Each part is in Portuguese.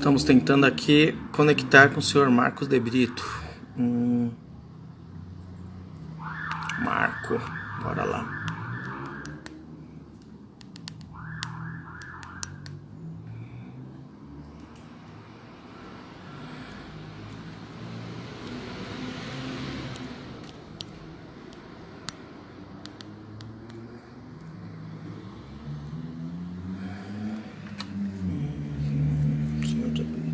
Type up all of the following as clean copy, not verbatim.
Estamos tentando aqui conectar com o senhor Marcos de Brito. Marco, bora lá. Senhor de Brito.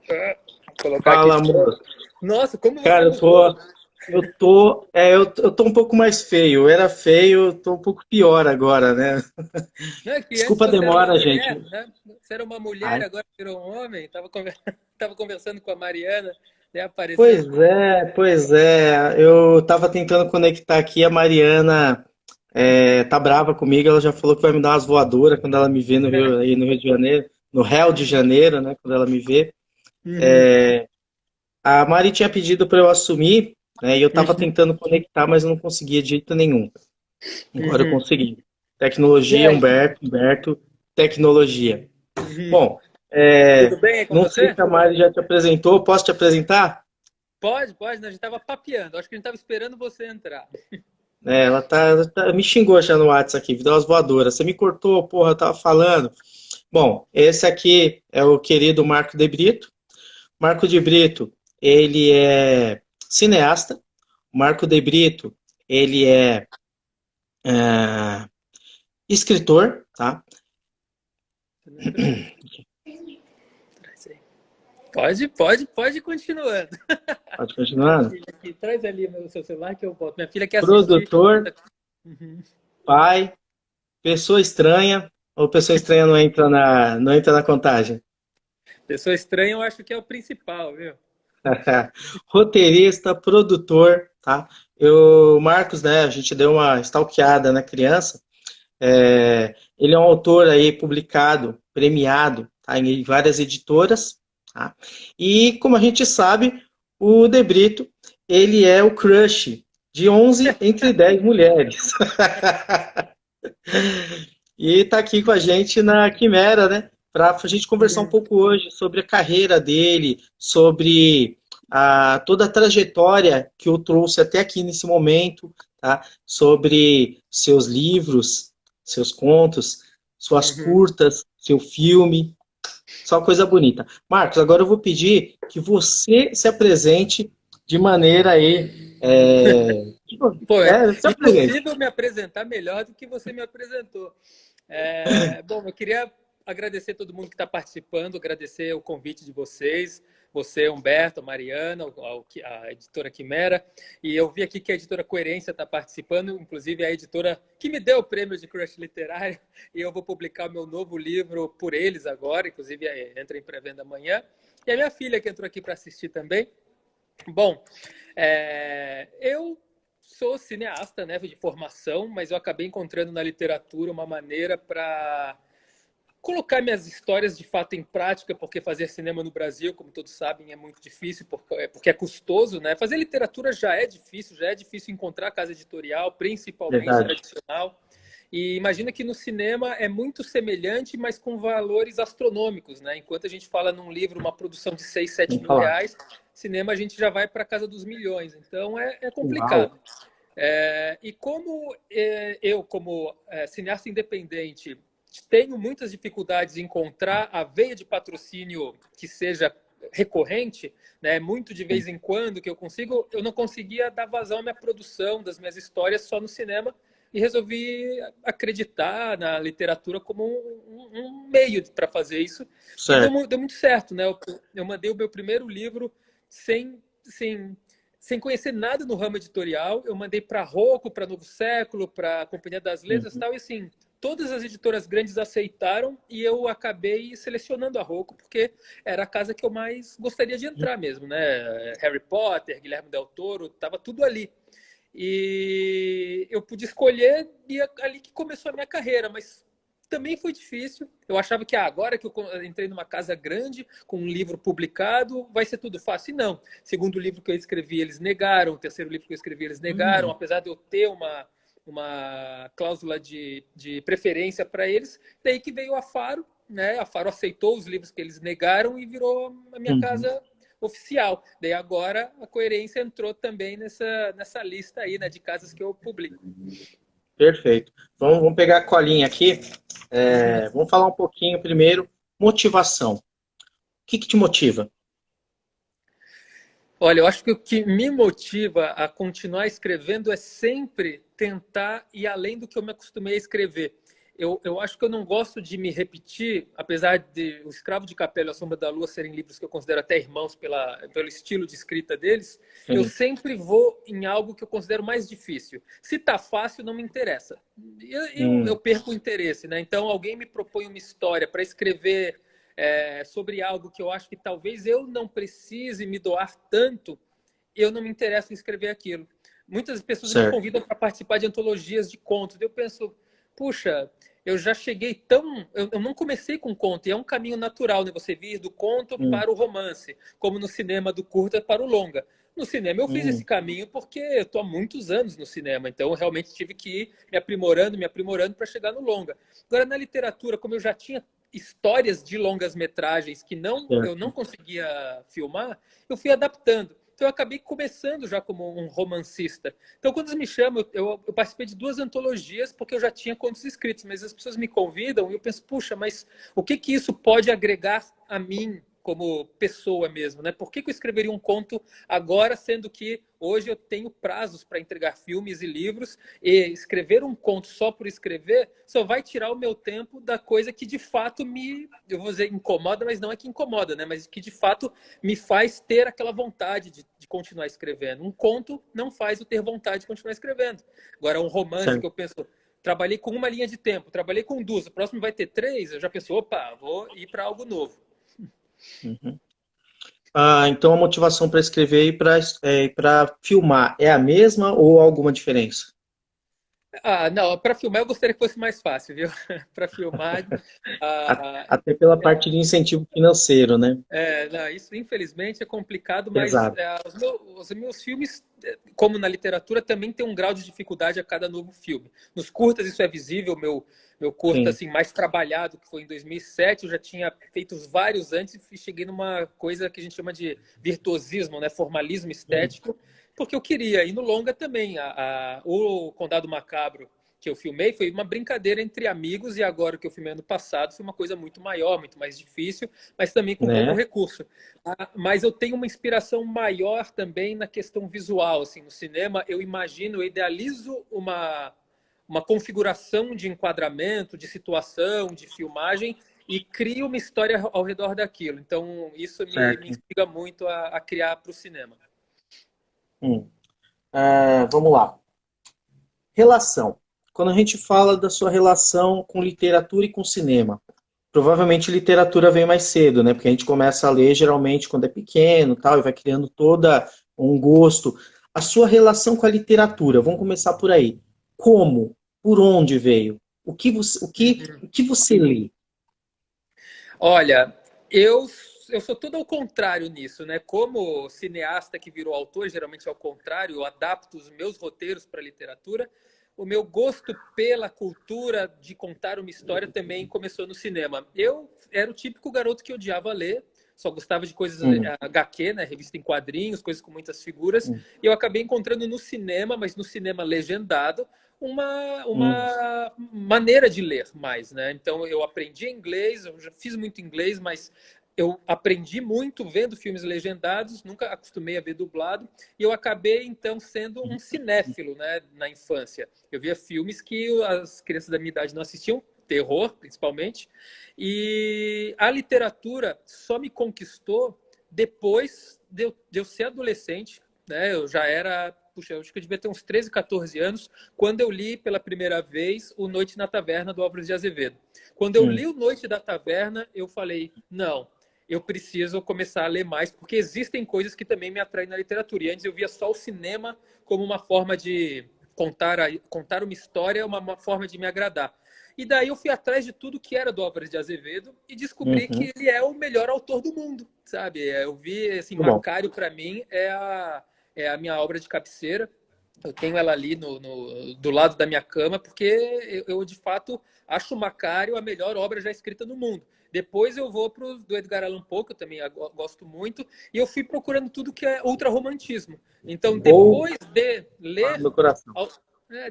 Vou colocar aqui Fala, de novo. amor. Nossa, como você Cara, mudou? eu tô um pouco mais feio. Eu era feio, eu tô um pouco pior agora, né? Não é que antes Desculpa a você era uma demora, gente. mulher, né? Você era uma mulher, Ai, agora virou um homem. Tava conversando com a Mariana, e apareceu. pois é. Eu tava tentando conectar aqui, a Mariana tá brava comigo, ela já falou que vai me dar umas voadoras quando ela me vê no Rio, aí no Rio de Janeiro, no Rio de Janeiro, né? Quando ela me vê. Uhum, A Mari tinha pedido para eu assumir, né? E eu tava uhum, tentando conectar, mas eu não conseguia de jeito nenhum. Agora eu uhum. consegui. E Tecnologia, aí? Humberto, tecnologia. Uhum. Bom, Tudo bem aí com não sei você? se a Mari já te apresentou, posso te apresentar? Pode, pode. A gente tava papeando. Acho que a gente tava esperando você entrar. Me xingou já no WhatsApp aqui, me deu umas voadoras. Você me cortou, porra, eu tava falando. Bom, esse aqui é o querido Marco de Brito. Marco de Brito, ele é cineasta. Marco de Brito, ele é escritor, tá? Traz aí. Pode ir continuando. Pode Minha continuar. filha aqui, traz ali o seu celular que eu boto. Minha filha quer assistir. Produtor, Uhum. pai, pessoa estranha, ou pessoa estranha não entra na contagem. Pessoa estranha, eu acho que é o principal, viu? Roteirista, produtor, tá? Marcos, né, a gente deu uma stalkeada na criança. Ele é um autor aí publicado, premiado, tá, em várias editoras, tá? E como a gente sabe, o De Brito, ele é o crush de 11 entre 10 mulheres. E está aqui com a gente na Quimera, né? Para a gente conversar um Uhum. pouco hoje sobre a carreira dele, sobre toda a trajetória que o trouxe até aqui nesse momento, tá? Sobre seus livros, seus contos, suas Uhum. curtas, seu filme, só coisa bonita. Marcos, agora eu vou pedir que você se apresente de maneira aí. Pô, é Se apresente. impossível me apresentar melhor do que você me apresentou. Bom, eu queria agradecer todo mundo que está participando, agradecer o convite de vocês, você, Humberto, a Mariana, a editora Quimera, e eu vi aqui que a editora Coerência está participando, inclusive a editora que me deu o prêmio de crush literário, e eu vou publicar o meu novo livro por eles agora, inclusive entra em pré-venda amanhã, e a minha filha que entrou aqui para assistir também. Bom, eu sou cineasta, né, de formação, mas eu acabei encontrando na literatura uma maneira para colocar minhas histórias de fato em prática, porque fazer cinema no Brasil, como todos sabem, é muito difícil, porque é custoso, né? Fazer literatura já é difícil encontrar casa editorial, principalmente Verdade. tradicional. E imagina que no cinema é muito semelhante, mas com valores astronômicos, né? Enquanto a gente fala num livro, uma produção de 6, 7 Vamos mil falar. reais, cinema a gente já vai para a casa dos milhões. Então é Uau. complicado. E como eu, como cineasta independente, tenho muitas dificuldades em encontrar a veia de patrocínio que seja recorrente, né? Muito de vez em quando que eu não conseguia dar vazão à minha produção, das minhas histórias só no cinema, e resolvi acreditar na literatura como um meio para fazer isso. E Certo. deu muito certo, né? Eu mandei o meu primeiro livro sem sem conhecer nada no ramo editorial, eu mandei para Rocco, para Novo Século, para a Companhia das Letras e tal, e assim, todas as editoras grandes aceitaram e eu acabei selecionando a Rocco, porque era a casa que eu mais gostaria de entrar mesmo, né? Harry Potter, Guilherme Del Toro, estava tudo ali. E eu pude escolher e é ali que começou a minha carreira, mas também foi difícil. Eu achava que agora que eu entrei numa casa grande, com um livro publicado, vai ser tudo fácil. E não. Segundo livro que eu escrevi, eles negaram. O terceiro livro que eu escrevi, eles negaram. Apesar de eu ter uma cláusula de preferência para eles. Daí que veio a Faro, né? A Faro aceitou os livros que eles negaram e virou a minha casa oficial. Daí agora a Coerência entrou também nessa lista aí, né, de casas que eu publico. Perfeito. Vamos pegar a colinha aqui. Vamos falar um pouquinho primeiro. Motivação. O que te motiva? Olha, eu acho que o que me motiva a continuar escrevendo é sempre tentar ir além do que eu me acostumei a escrever. Eu acho que eu não gosto de me apesar de O Escravo de Capela e A Sombra da Lua serem livros que eu considero até irmãos pelo estilo de escrita deles, Sim. eu sempre vou em algo que eu considero mais difícil. Se tá fácil, não me interessa. Eu perco o interesse, né? Então, alguém me propõe uma história para escrever sobre algo que eu acho que talvez eu não precise me doar tanto, eu não me interesso em escrever aquilo. Muitas pessoas me convidam para participar de antologias de contos. Eu penso, puxa, eu já cheguei tão... Eu não comecei com conto, e é um caminho natural, né? Você vir do conto para o romance, como no cinema do curta para o longa. No cinema eu fiz esse caminho porque eu estou há muitos anos no cinema, então eu realmente tive que ir me aprimorando para chegar no longa. Agora, na literatura, como eu já tinha histórias de longas metragens que eu não conseguia filmar, eu fui adaptando. Então eu acabei começando já como um romancista. Então quando eles me chamam, eu participei de 2 antologias porque eu já tinha contos escritos, mas as pessoas me convidam e eu penso, puxa, mas o que isso pode agregar a mim como pessoa mesmo, né? Por que eu escreveria um conto agora, sendo que hoje eu tenho prazos para entregar filmes e livros, e escrever um conto só por escrever só vai tirar o meu tempo da coisa que de fato eu vou dizer incomoda, mas não é que incomoda, né? Mas que de fato me faz ter aquela vontade de continuar escrevendo. Um conto não faz eu ter vontade de continuar escrevendo. Agora, um romance que eu penso, trabalhei com uma linha de tempo, trabalhei com 2, o próximo vai ter 3, eu já penso, opa, vou ir para algo novo. Então a motivação para escrever e para filmar é a mesma ou alguma diferença? Não, para filmar eu gostaria que fosse mais fácil, viu? Para filmar. Até pela parte de incentivo financeiro, né? Não, isso infelizmente é complicado, mas Exato. os meus filmes, como na literatura, também tem um grau de dificuldade a cada novo filme. Nos curtas isso é visível, meu curta assim, mais trabalhado, que foi em 2007, eu já tinha feito vários antes e cheguei numa coisa que a gente chama de virtuosismo, né? Formalismo estético, porque eu queria. E no longa também, o Condado Macabro, que eu filmei, foi uma brincadeira entre amigos, e agora o que eu filmei ano passado foi uma coisa muito maior, muito mais difícil, mas também com pouco recurso. Mas eu tenho uma inspiração maior também na questão visual. Assim, no cinema, eu idealizo uma configuração de enquadramento, de situação, de filmagem, e crio uma história ao redor daquilo. Então, isso me inspira muito a criar para o cinema. Vamos lá. Relação. Quando a gente fala da sua relação com literatura e com cinema, provavelmente literatura vem mais cedo, né? Porque a gente começa a ler geralmente quando é pequeno, tal, e vai criando toda um gosto. A sua relação com a literatura, vamos começar por aí. Como? Por onde veio? O que você lê? Olha, eu sou todo ao contrário nisso, né? Como cineasta que virou autor, geralmente é ao contrário, eu adapto os meus roteiros para a literatura. O meu gosto pela cultura de contar uma história também começou no cinema. Eu era o típico garoto que odiava ler, só gostava de coisas HQ, né, revista em quadrinhos, coisas com muitas figuras. E eu acabei encontrando no cinema, mas no cinema legendado, uma maneira de ler mais, né? Então eu aprendi inglês, eu já fiz muito inglês, mas eu aprendi muito vendo filmes legendados, nunca acostumei a ver dublado, e eu acabei, então, sendo um cinéfilo, né, na infância. Eu via filmes que as crianças da minha idade não assistiam, terror, principalmente, e a literatura só me conquistou depois de eu ser adolescente, né? Eu já era, puxa, eu acho que eu devia ter uns 13, 14 anos, quando eu li pela primeira vez o Noite na Taverna, do Álvares de Azevedo. Quando eu Hum, li o Noite da Taverna, eu falei, não, eu preciso começar a ler mais, porque existem coisas que também me atraem na literatura. E antes eu via só o cinema como uma forma de contar uma história, uma forma de me agradar. E daí eu fui atrás de tudo que era do Álvares de Azevedo e descobri uhum, que ele é o melhor autor do mundo, sabe? Eu vi, assim, muito bom. Macário, para mim, é a minha obra de cabeceira. Eu tenho ela ali do lado da minha cama, porque eu, de fato, acho o Macário a melhor obra já escrita no mundo. Depois eu vou para o do Edgar Allan Poe, que eu também gosto muito, e eu fui procurando tudo que é ultrarromantismo. Então, Vou depois de para o ler meu coração.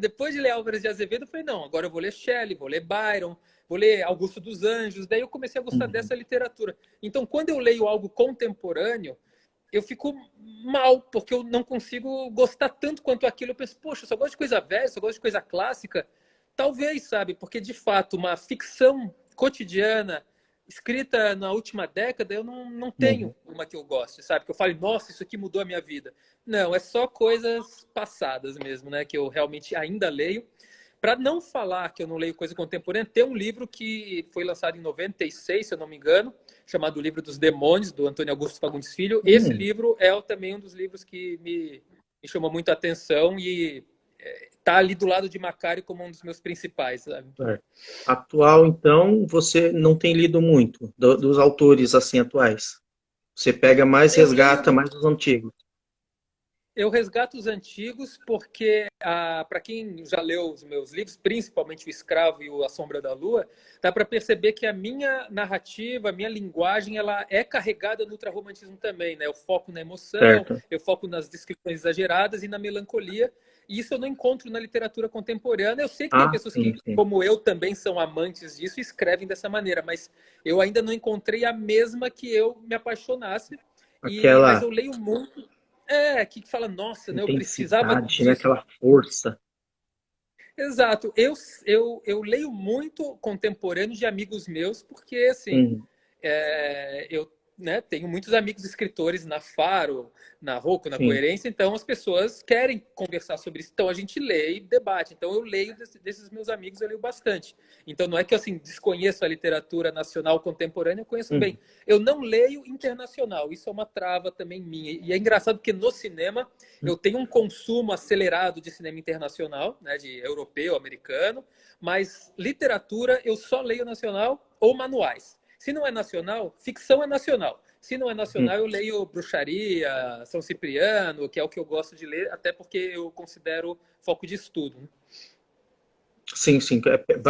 depois de ler Álvares de Azevedo, eu falei, não, agora eu vou ler Shelley, vou ler Byron, vou ler Augusto dos Anjos. Daí eu comecei a gostar Uhum, dessa literatura. Então, quando eu leio algo contemporâneo, eu fico mal, porque eu não consigo gostar tanto quanto aquilo. Eu penso, poxa, eu só gosto de coisa velha, só gosto de coisa clássica. Talvez, sabe? Porque, de fato, uma ficção cotidiana escrita na última década, eu não uhum. tenho uma que eu goste, sabe? Que eu fale, nossa, isso aqui mudou a minha vida. Não, é só coisas passadas mesmo, né? Que eu realmente ainda leio. Para não falar que eu não leio coisa contemporânea, tem um livro que foi lançado em 96, se eu não me engano, chamado O Livro dos Demônios, do Antônio Augusto Fagundes Filho. Esse Hum, livro é também um dos livros que me chamou muito a atenção e tá ali do lado de Macário como um dos meus principais, sabe? certo. Atual, então, você não tem lido muito dos autores assim atuais. Você pega mais, Eu resgata leio, mais os antigos. eu resgato os antigos porque, para quem já leu os meus livros, principalmente O Escravo e o A Sombra da Lua, dá para perceber que a minha narrativa, a minha linguagem, ela é carregada no ultrarromantismo também, né? Eu foco na emoção, Certo. eu foco nas descrições exageradas e na melancolia. E isso eu não encontro na literatura contemporânea. Eu sei que tem Ah, pessoas sim, que, sim. como eu, também são amantes disso e escrevem dessa maneira, mas eu ainda não encontrei a mesma que eu me apaixonasse. Mas Aquela eu leio muito que fala, nossa, né, eu precisava intensidade, né? disso. Aquela força. Exato. Eu leio muito contemporâneo de amigos meus, porque, assim, Uhum, eu né, tenho muitos amigos escritores na Faro, na Rocco, na sim. Coerência, então as pessoas querem conversar sobre isso, então a gente lê e debate. Então eu leio desses meus amigos, eu leio bastante. Então não é que eu assim, desconheço a literatura nacional contemporânea, eu conheço bem. Uhum, Eu não leio internacional, isso é uma trava também minha. E é engraçado porque no cinema eu tenho um consumo acelerado de cinema internacional, né, de europeu, americano, mas literatura eu só leio nacional ou manuais. Se não é nacional, ficção é nacional. Se não é uhum. nacional, eu leio Bruxaria, São Cipriano, que é o que eu gosto de ler, até porque eu considero foco de estudo. Né? Sim, sim.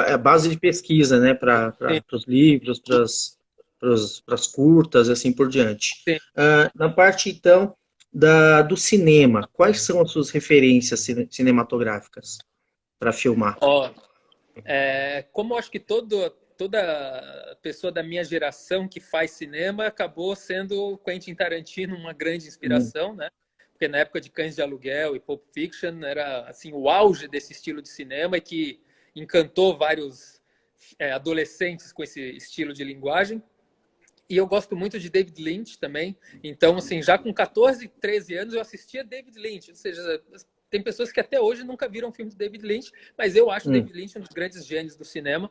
É a base de pesquisa, né? Para Sim, os livros, para as curtas, e assim por diante. sim. Na parte, então, do cinema, quais são as suas referências cinematográficas para filmar? Ó, como eu acho que toda pessoa da minha geração que faz cinema acabou sendo Quentin Tarantino uma grande Hum, inspiração, né? Porque na época de Cães de Aluguel e Pulp Fiction era assim o auge desse estilo de cinema e que encantou vários adolescentes com esse estilo de linguagem. E eu gosto muito de David Lynch também. Então, assim, já com 14, 13 anos eu assistia David Lynch. Ou seja, tem pessoas que até hoje nunca viram um filme de David Lynch, mas eu acho hum, David Lynch um dos grandes gênios do cinema.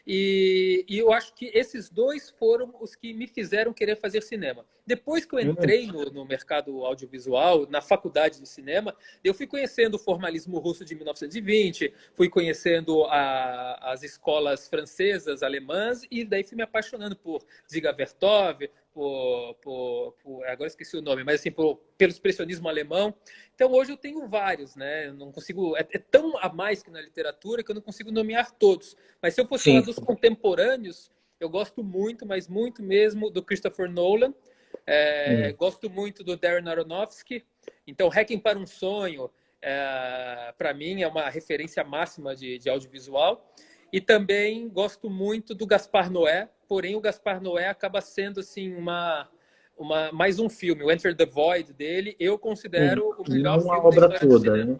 E eu acho que esses dois foram os que me fizeram querer fazer cinema. Depois que eu hum, entrei no mercado audiovisual, na faculdade de cinema, eu fui conhecendo o formalismo russo de 1920, fui conhecendo as escolas francesas, alemãs, e daí fui me apaixonando por Ziga Vertov, agora esqueci o nome, mas assim, pelo expressionismo alemão. Então hoje eu tenho vários, né? Eu não consigo, é tão a mais que na literatura que eu não consigo nomear todos. Mas se eu fosse falar sim. dos contemporâneos, eu gosto muito, mas muito mesmo, do Christopher Nolan. Hum, Gosto muito do Darren Aronofsky. Então, Hacking para um Sonho, para mim, é uma referência máxima de audiovisual. E também gosto muito do Gaspar Noé, porém o Gaspar Noé acaba sendo assim mais um filme, o Enter the Void dele, eu considero o melhor não a filme da obra história do toda, cinema. né?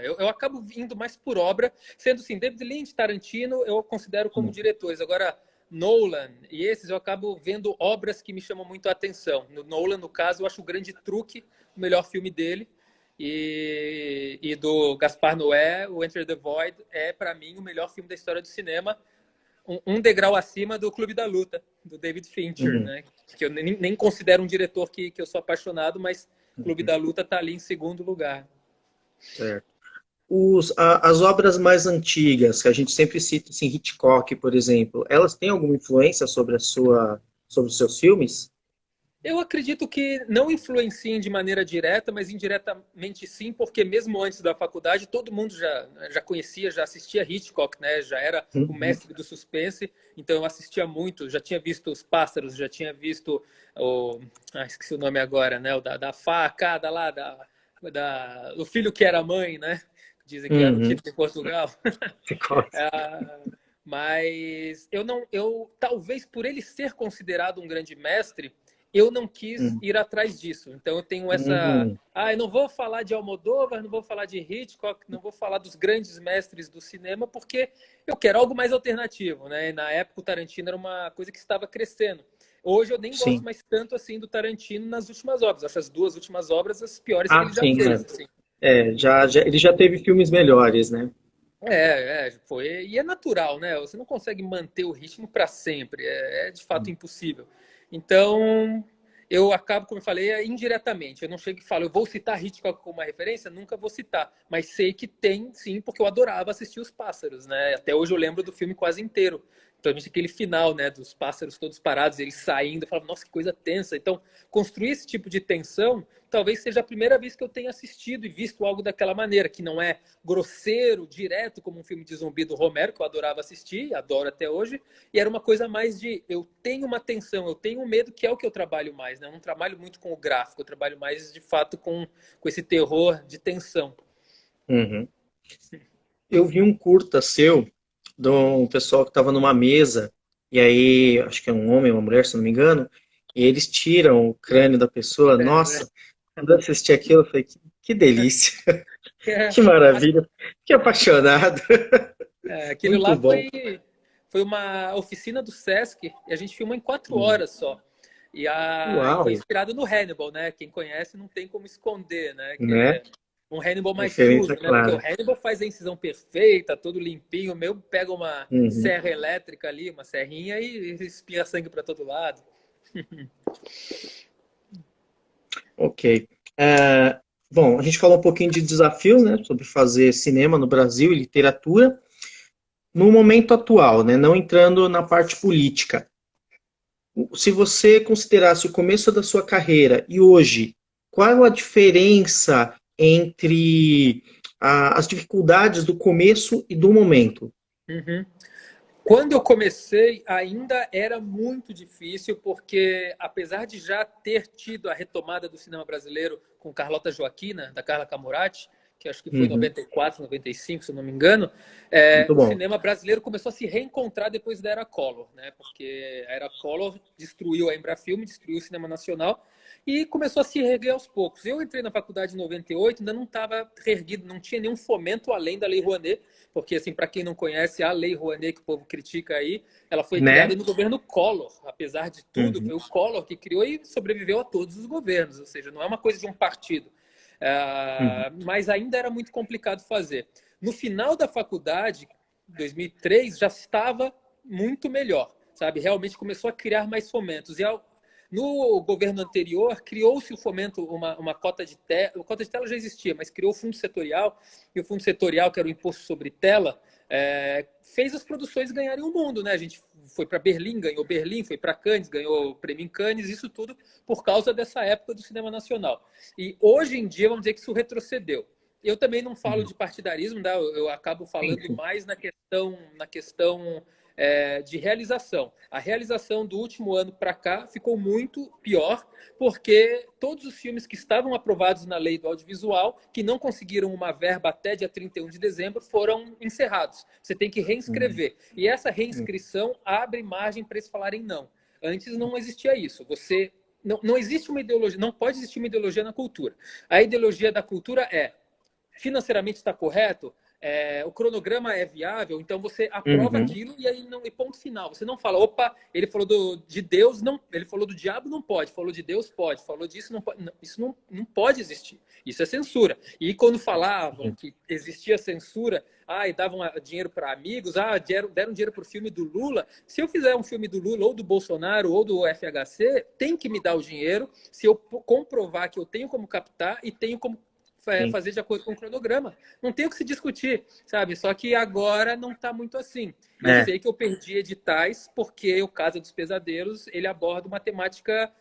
Eu acabo indo mais por obra, sendo assim, David Lynch, Tarantino, eu considero como diretores. Agora, Nolan e esses, eu acabo vendo obras que me chamam muito a atenção. No Nolan, no caso, eu acho O Grande Truque o melhor filme dele. E do Gaspar Noé, o Enter the Void, é, para mim, o melhor filme da história do cinema. Um degrau acima do Clube da Luta, do David Fincher, Uhum, né? Que eu nem considero um diretor que eu sou apaixonado, mas Clube uhum, da Luta está ali em segundo lugar. certo. As obras mais antigas, que a gente sempre cita, assim, Hitchcock, por exemplo, elas têm alguma influência sobre os seus filmes? Eu acredito que não influenciem de maneira direta, mas indiretamente sim, porque mesmo antes da faculdade todo mundo já conhecia, já assistia Hitchcock, né? Já era o Uhum, mestre do suspense, então eu assistia muito, já tinha visto Os Pássaros, já tinha visto o... esqueci o nome agora, né? O da facada lá, o filho que era mãe, né? Dizem que era o uhum. título em Portugal. Ficou. Ah, mas eu não, eu talvez por ele ser considerado um grande mestre, eu não quis Uhum, ir atrás disso. Então eu tenho essa, uhum, eu não vou falar de Almodóvar, não vou falar de Hitchcock, não vou falar dos grandes mestres do cinema, porque eu quero algo mais alternativo, né? E na época o Tarantino era uma coisa que estava crescendo. Hoje eu nem gosto sim. mais tanto assim do Tarantino nas últimas obras. Acho as duas últimas obras as piores que Ah, ele já sim, fez, assim. ele já teve filmes melhores, né? Foi. E é natural, né? Você não consegue manter o ritmo para sempre. É de fato impossível. Então, eu acabo, como eu falei, indiretamente. Eu não chego e falo, eu vou citar Hitchcock como uma referência, nunca vou citar. Mas sei que tem, sim, porque eu adorava assistir Os Pássaros, né? Até hoje eu lembro do filme quase inteiro. Então, aquele final, né, dos pássaros todos parados, eles saindo, eu falava, nossa, que coisa tensa. Então, construir esse tipo de tensão, talvez seja a primeira vez que eu tenha assistido e visto algo daquela maneira, que não é grosseiro, direto, como um filme de zumbi do Romero, que eu adorava assistir, adoro até hoje, e era uma coisa mais de, eu tenho uma tensão, eu tenho um medo, que é o que eu trabalho mais, né? Eu não trabalho muito com o gráfico, eu trabalho mais, de fato, com esse terror de tensão. Uhum. Eu vi um curta seu, de um pessoal que estava numa mesa, e aí, acho que é um homem, uma mulher, se não me engano, e eles tiram o crânio da pessoa. Nossa, quando eu assisti aquilo, eu falei, que delícia, É, que maravilha, que apaixonado, aquilo muito lá bom. foi uma oficina do Sesc, e a gente filmou em 4 Hum. horas só. E foi Uau, inspirado no Hannibal, né? Quem conhece não tem como esconder, né? Que né? é um Hannibal mais Referência sujo, né? Porque o clara. Hannibal faz a incisão perfeita, todo limpinho. O meu pega uma Uhum. serra elétrica ali, uma serrinha e espirra sangue para todo lado. Ok. É, bom, a gente falou um pouquinho de desafios, né, sobre fazer cinema no Brasil e literatura. No momento atual, né, não entrando na parte política, se você considerasse o começo da sua carreira e hoje, qual a diferença entre as dificuldades do começo e do momento? Uhum. Quando eu comecei, ainda era muito difícil, porque apesar de já ter tido a retomada do cinema brasileiro com Carlota Joaquina, da Carla Camurati, que acho que foi em Uhum, 94, 95, se eu não me engano, muito o bom. cinema brasileiro começou a se reencontrar depois da Era Collor, né? Porque a Era Collor destruiu a Embrafilme, destruiu o cinema nacional e começou a se reerguer aos poucos. Eu entrei na faculdade em 98, ainda não estava reerguido, não tinha nenhum fomento além da Lei Rouanet, porque, assim, para quem não conhece, a Lei Rouanet, que o povo critica aí, ela foi criada Né? no governo Collor. Apesar de tudo, Uhum, foi o Collor que criou e sobreviveu a todos os governos, ou seja, não é uma coisa de um partido. uhum, Mas ainda era muito complicado fazer. No final da faculdade, 2003, já estava muito melhor, sabe? Realmente começou a criar mais fomentos. No governo anterior, criou-se o fomento, uma cota de tela. A cota de tela já existia, mas criou o fundo setorial, e o fundo setorial, que era o imposto sobre tela, fez as produções ganharem o mundo, né? A gente foi para Berlim, ganhou Berlim, foi para Cannes, ganhou o prêmio em Cannes, isso tudo por causa dessa época do cinema nacional. E hoje em dia, vamos dizer que isso retrocedeu. Eu também não falo uhum. de partidarismo, né? Eu acabo Sim, falando sim. mais na questão de realização. A realização do último ano para cá ficou muito pior, porque todos os filmes que estavam aprovados na lei do audiovisual, que não conseguiram uma verba até dia 31 de dezembro, foram encerrados. Você tem que Uhum, reinscrever. E essa uhum, reinscrição abre margem para eles falarem não. Antes não existia isso. Você não existe uma ideologia, não pode existir uma ideologia na cultura. A ideologia da cultura é financeiramente está correto? o cronograma é viável, então você aprova Uhum. aquilo e aí não, e ponto final. Você não fala, opa, ele falou de Deus, não, ele falou do diabo, não pode, falou de Deus, pode, falou disso, não pode. Não, isso não pode existir. Isso é censura. E quando falavam que existia censura, e davam dinheiro para amigos, deram dinheiro para o filme do Lula. Se eu fizer um filme do Lula, ou do Bolsonaro, ou do FHC, tem que me dar o dinheiro se eu comprovar que eu tenho como captar e tenho como Sim. fazer de acordo com o cronograma. Não tem o que se discutir, sabe? Só que agora não está muito assim. Eu É. sei que eu perdi editais porque o Casa dos Pesadelos ele aborda uma temática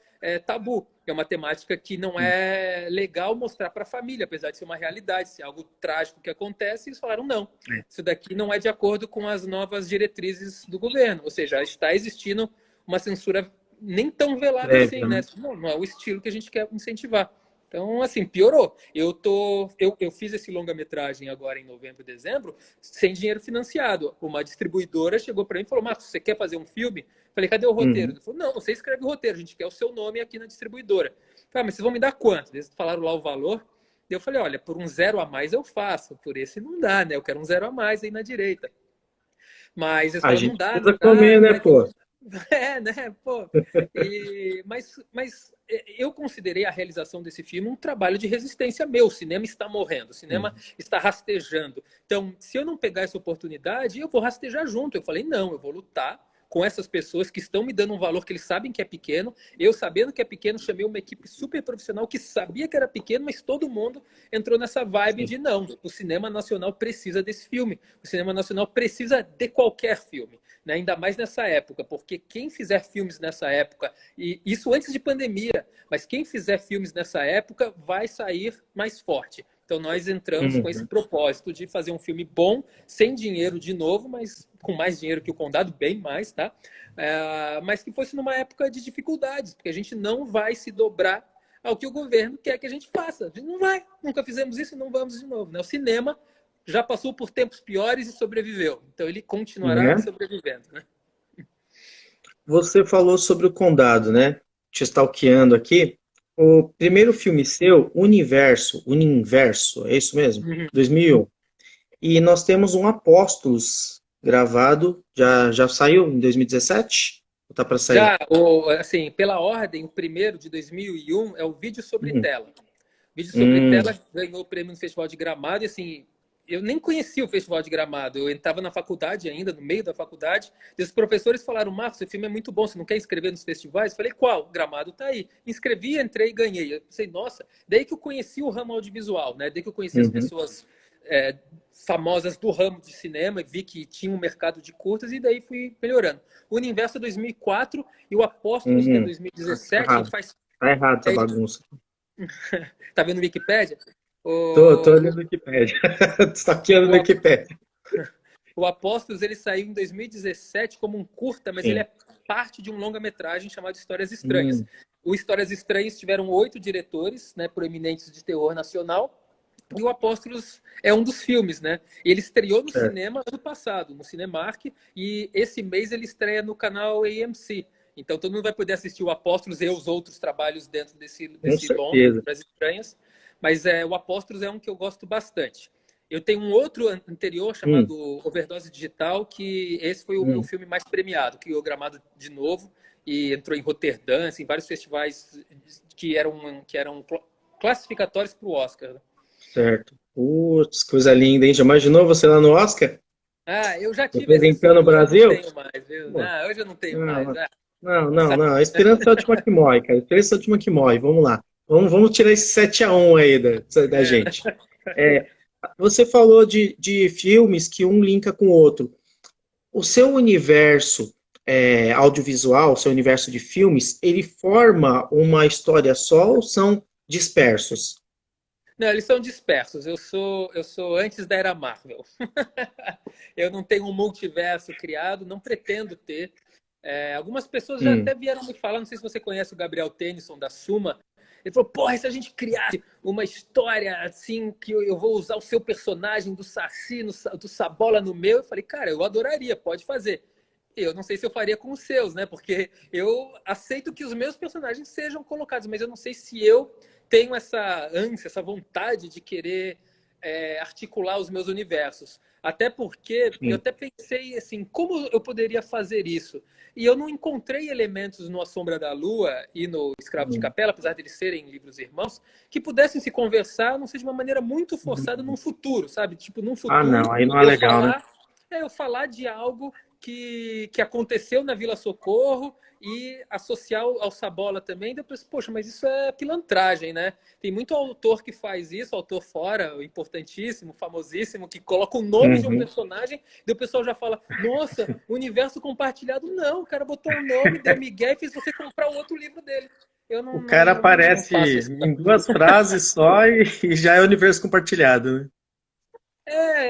tabu. É uma temática que não é legal mostrar para a família, apesar de ser uma realidade, ser algo trágico que acontece. E eles falaram, não, isso daqui não é de acordo com as novas diretrizes do governo. Ou seja, está existindo uma censura nem tão velada É, assim, né? Não é o estilo que a gente quer incentivar. Então, assim, piorou. Eu fiz esse longa-metragem agora em novembro e dezembro sem dinheiro financiado. Uma distribuidora chegou para mim e falou, Marcos, você quer fazer um filme? Falei, cadê o roteiro? Ele falou, não, você escreve o roteiro, a gente quer o seu nome aqui na distribuidora. Falei, mas vocês vão me dar quanto? Eles falaram lá o valor. Eu falei, olha, por um 0 a mais eu faço, por esse não dá, né? Eu quero um 0 a mais aí na direita. Mas eles a falaram, não gente dá, precisa não dá, comer, né, vai ter pô? né? Pô. Mas eu considerei a realização desse filme um trabalho de resistência meu. O cinema está morrendo, o cinema está rastejando. Então, se eu não pegar essa oportunidade, eu vou rastejar junto. Eu falei, não, eu vou lutar com essas pessoas que estão me dando um valor que eles sabem que é pequeno. Eu, sabendo que é pequeno, chamei uma equipe super profissional que sabia que era pequeno, mas todo mundo entrou nessa vibe Sim. de não, o cinema nacional precisa desse filme. O cinema nacional precisa de qualquer filme. Né? Ainda mais nessa época, porque quem fizer filmes nessa época, e isso antes de pandemia, mas quem fizer filmes nessa época vai sair mais forte. Então nós entramos com esse Uhum. propósito de fazer um filme bom, sem dinheiro de novo, mas com mais dinheiro que o Condado, bem mais, tá? Mas que fosse numa época de dificuldades, porque a gente não vai se dobrar ao que o governo quer que a gente faça. A gente não vai, nunca fizemos isso e não vamos de novo. Né? O cinema já passou por tempos piores e sobreviveu. Então ele continuará Né? sobrevivendo. Né? Você falou sobre o Condado, né? Te stalkeando aqui. O primeiro filme seu, Universo, é isso mesmo? Uhum. 2001. E nós temos um Apóstolos gravado, já saiu em 2017? Ou tá para sair? Já, assim, pela ordem, o primeiro de 2001 é o Vídeo sobre Hum, Tela. O Vídeo sobre hum, Tela ganhou o prêmio no Festival de Gramado e, assim, eu nem conhecia o Festival de Gramado. Eu estava na faculdade ainda, no meio da faculdade, e os professores falaram, Marcos, esse filme é muito bom, você não quer inscrever nos festivais? Eu falei, qual? Gramado tá aí. Inscrevi, entrei e ganhei. Eu pensei, nossa, daí que eu conheci o ramo audiovisual, né? Daí que eu conheci as uhum, pessoas famosas do ramo de cinema, vi que tinha um mercado de curtas e daí fui melhorando. O Universo é 2004 e o Apóstolos, que é tá 2017, errado. Tá errado essa é, bagunça. tá vendo no Wikipedia? Tô O, olhando no Wikipedia. Stalkeando no o, Wikipedia. o Apóstolos ele saiu em 2017 como um curta, mas ele Sim. é parte de um longa-metragem chamado Histórias Estranhas. Hum, O Histórias Estranhas tiveram 8 diretores, né, proeminentes de terror nacional. E o Apóstolos é um dos filmes, né? Ele estreou no certo. cinema ano passado, no Cinemark, e esse mês ele estreia no canal AMC. Então todo mundo vai poder assistir o Apóstolos e os outros trabalhos dentro Com desse longa, certeza. Histórias Estranhas. Mas o Apóstolos é um que eu gosto bastante. Eu tenho um outro anterior Hum, chamado Overdose Digital, que esse foi o meu hum, filme mais premiado, que eu gramado de novo e entrou em Roterdã, assim, vários festivais que eram classificatórios para o Oscar. Né? certo. Putz, coisa linda, hein? Já imaginou você lá no Oscar? Eu já tive esse Representando o sonho, hoje eu não Brasil? tenho mais, viu? Pô, Não, hoje eu não tenho mais. não, não, Não não, sabe. não. A esperança é a última que morre, cara. A esperança é a última que morre. Vamos lá. Vamos tirar esse 7-1 aí da gente. É, você falou de filmes que um linka com o outro. O seu universo audiovisual, o seu universo de filmes, ele forma uma história só ou são dispersos? Não, eles são dispersos. Eu sou antes da era Marvel. Eu não tenho um multiverso criado, não pretendo ter. Algumas pessoas já Hum, até vieram me falar, não sei se você conhece o Gabriel Tennyson da Suma. Ele falou, porra, e se a gente criasse uma história assim, que eu vou usar o seu personagem do Saci, do Sabola no meu? Eu falei, cara, eu adoraria, pode fazer. Eu não sei se eu faria com os seus, né? Porque eu aceito que os meus personagens sejam colocados, mas eu não sei se eu tenho essa ânsia, essa vontade de querer articular os meus universos. Até porque eu Sim. até pensei assim, como eu poderia fazer isso? E eu não encontrei elementos no A Sombra da Lua e no Escravo de Hum. Capela, apesar de eles serem livros irmãos, que pudessem se conversar, não sei, de uma maneira muito forçada num futuro, sabe? Tipo, num Ah, futuro, não, aí não é eu legal, né? falar, eu falar de algo que aconteceu na Vila Socorro e associar ao Sabola também. Depois, poxa, mas isso é pilantragem, né? Tem muito autor que faz isso, autor fora, importantíssimo, famosíssimo, que coloca o nome de um Uhum. personagem, e o pessoal já fala, nossa, universo compartilhado. Não, o cara botou um nome, deu migué e fez você comprar o outro livro dele. Eu O cara não aparece faço isso. em duas frases só e já é universo compartilhado, né?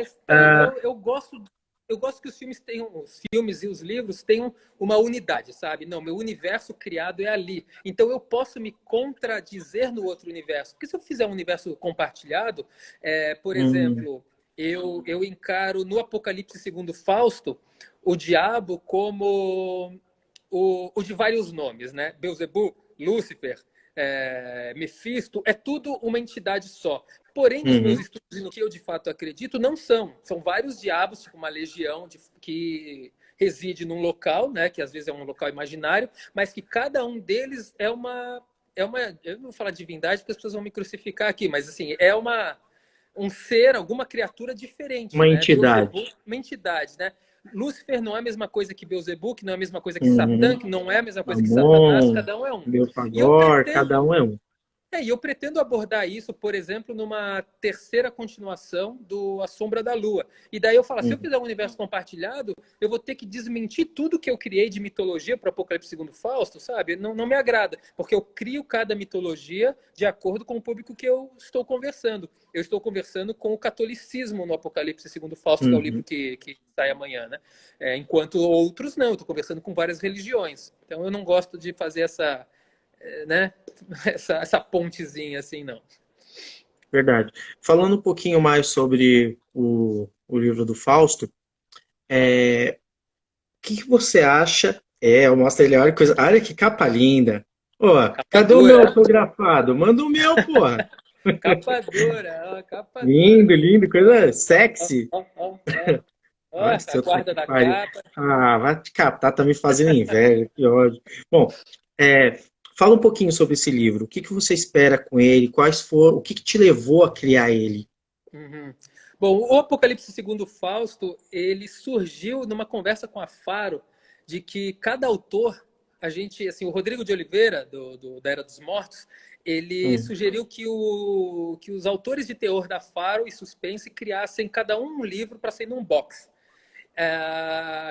Então, Ah, eu gosto que os filmes e os livros tenham uma unidade, sabe? Não, meu universo criado é ali. Então eu posso me contradizer no outro universo. Porque se eu fizer um universo compartilhado, por hum, exemplo, eu encaro no Apocalipse segundo Fausto o diabo como o de vários nomes, né? Beelzebub, Lúcifer, Mefisto, é tudo uma entidade só. Porém, nos meus uhum, estudos e no que eu de fato acredito, não são. São vários diabos, tipo uma legião que reside num local, né, que às vezes é um local imaginário, mas que cada um deles eu não vou falar divindade porque as pessoas vão me crucificar aqui, mas assim, um ser, alguma criatura diferente, uma né? Beelzebub, entidade. uma entidade, né? Lúcifer não é a mesma coisa que Beelzebub, que não é a mesma coisa que Satã, Uhum. que não é a mesma coisa que Satanás, Amon, cada um é um. E eu Belfagor, cada pretendo um é um. e eu pretendo abordar isso, por exemplo, numa terceira continuação do A Sombra da Lua. E daí eu falo, se eu Uhum. fizer um universo compartilhado, eu vou ter que desmentir tudo que eu criei de mitologia para o Apocalipse segundo Fausto, sabe? Não me agrada, porque eu crio cada mitologia de acordo com o público que eu estou conversando. Eu estou conversando com o catolicismo no Apocalipse segundo Fausto, que é o livro Uhum. que sai amanhã, né? Enquanto outros não, eu estou conversando com várias religiões. Então eu não gosto de fazer né? Essa pontezinha assim, não. Verdade. Falando um pouquinho mais sobre o livro do Fausto, o que que você acha? Mostra ele, olha, coisa, olha que capa linda. Ó, Capa cadê o meu dura, autografado? Manda o meu, porra. capa dura, ó, capa dura. Lindo, lindo, coisa sexy. Ó, ó, ó. Ó, Nossa, a puta guarda que da pariu. capa. Ah, vai te catar, tá me fazendo inveja, que ódio. Bom, fala um pouquinho sobre esse livro. O que que você espera com ele? O que que te levou a criar ele? Uhum. Bom, o Apocalipse segundo Fausto, ele surgiu numa conversa com a Faro, de que cada autor, assim, o Rodrigo de Oliveira, da Era dos Mortos, ele Hum, sugeriu que os autores de terror da Faro e suspense criassem cada um livro para sair num box.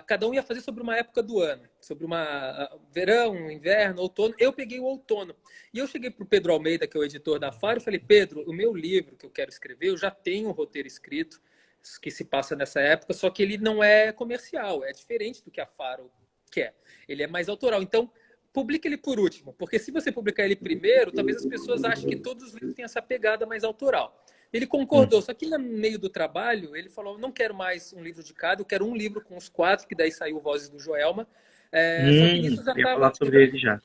Cada um ia fazer sobre uma época do ano, sobre uma verão, inverno, outono. Eu peguei o outono. E eu cheguei para o Pedro Almeida, que é o editor da Faro, e falei, Pedro, o meu livro que eu quero escrever, eu já tenho um roteiro escrito que se passa nessa época, só que ele não é comercial, é diferente do que a Faro quer. Ele é mais autoral. Então, publique ele por último, porque se você publicar ele primeiro, talvez as pessoas achem que todos os livros têm essa pegada mais autoral. Ele concordou, hum, só que no meio do trabalho, ele falou: não quero mais um livro de cada, eu quero um livro com os quatro, que daí saiu Vozes do Joelma. Só que nisso eu já ia falar estava. sobre ele já.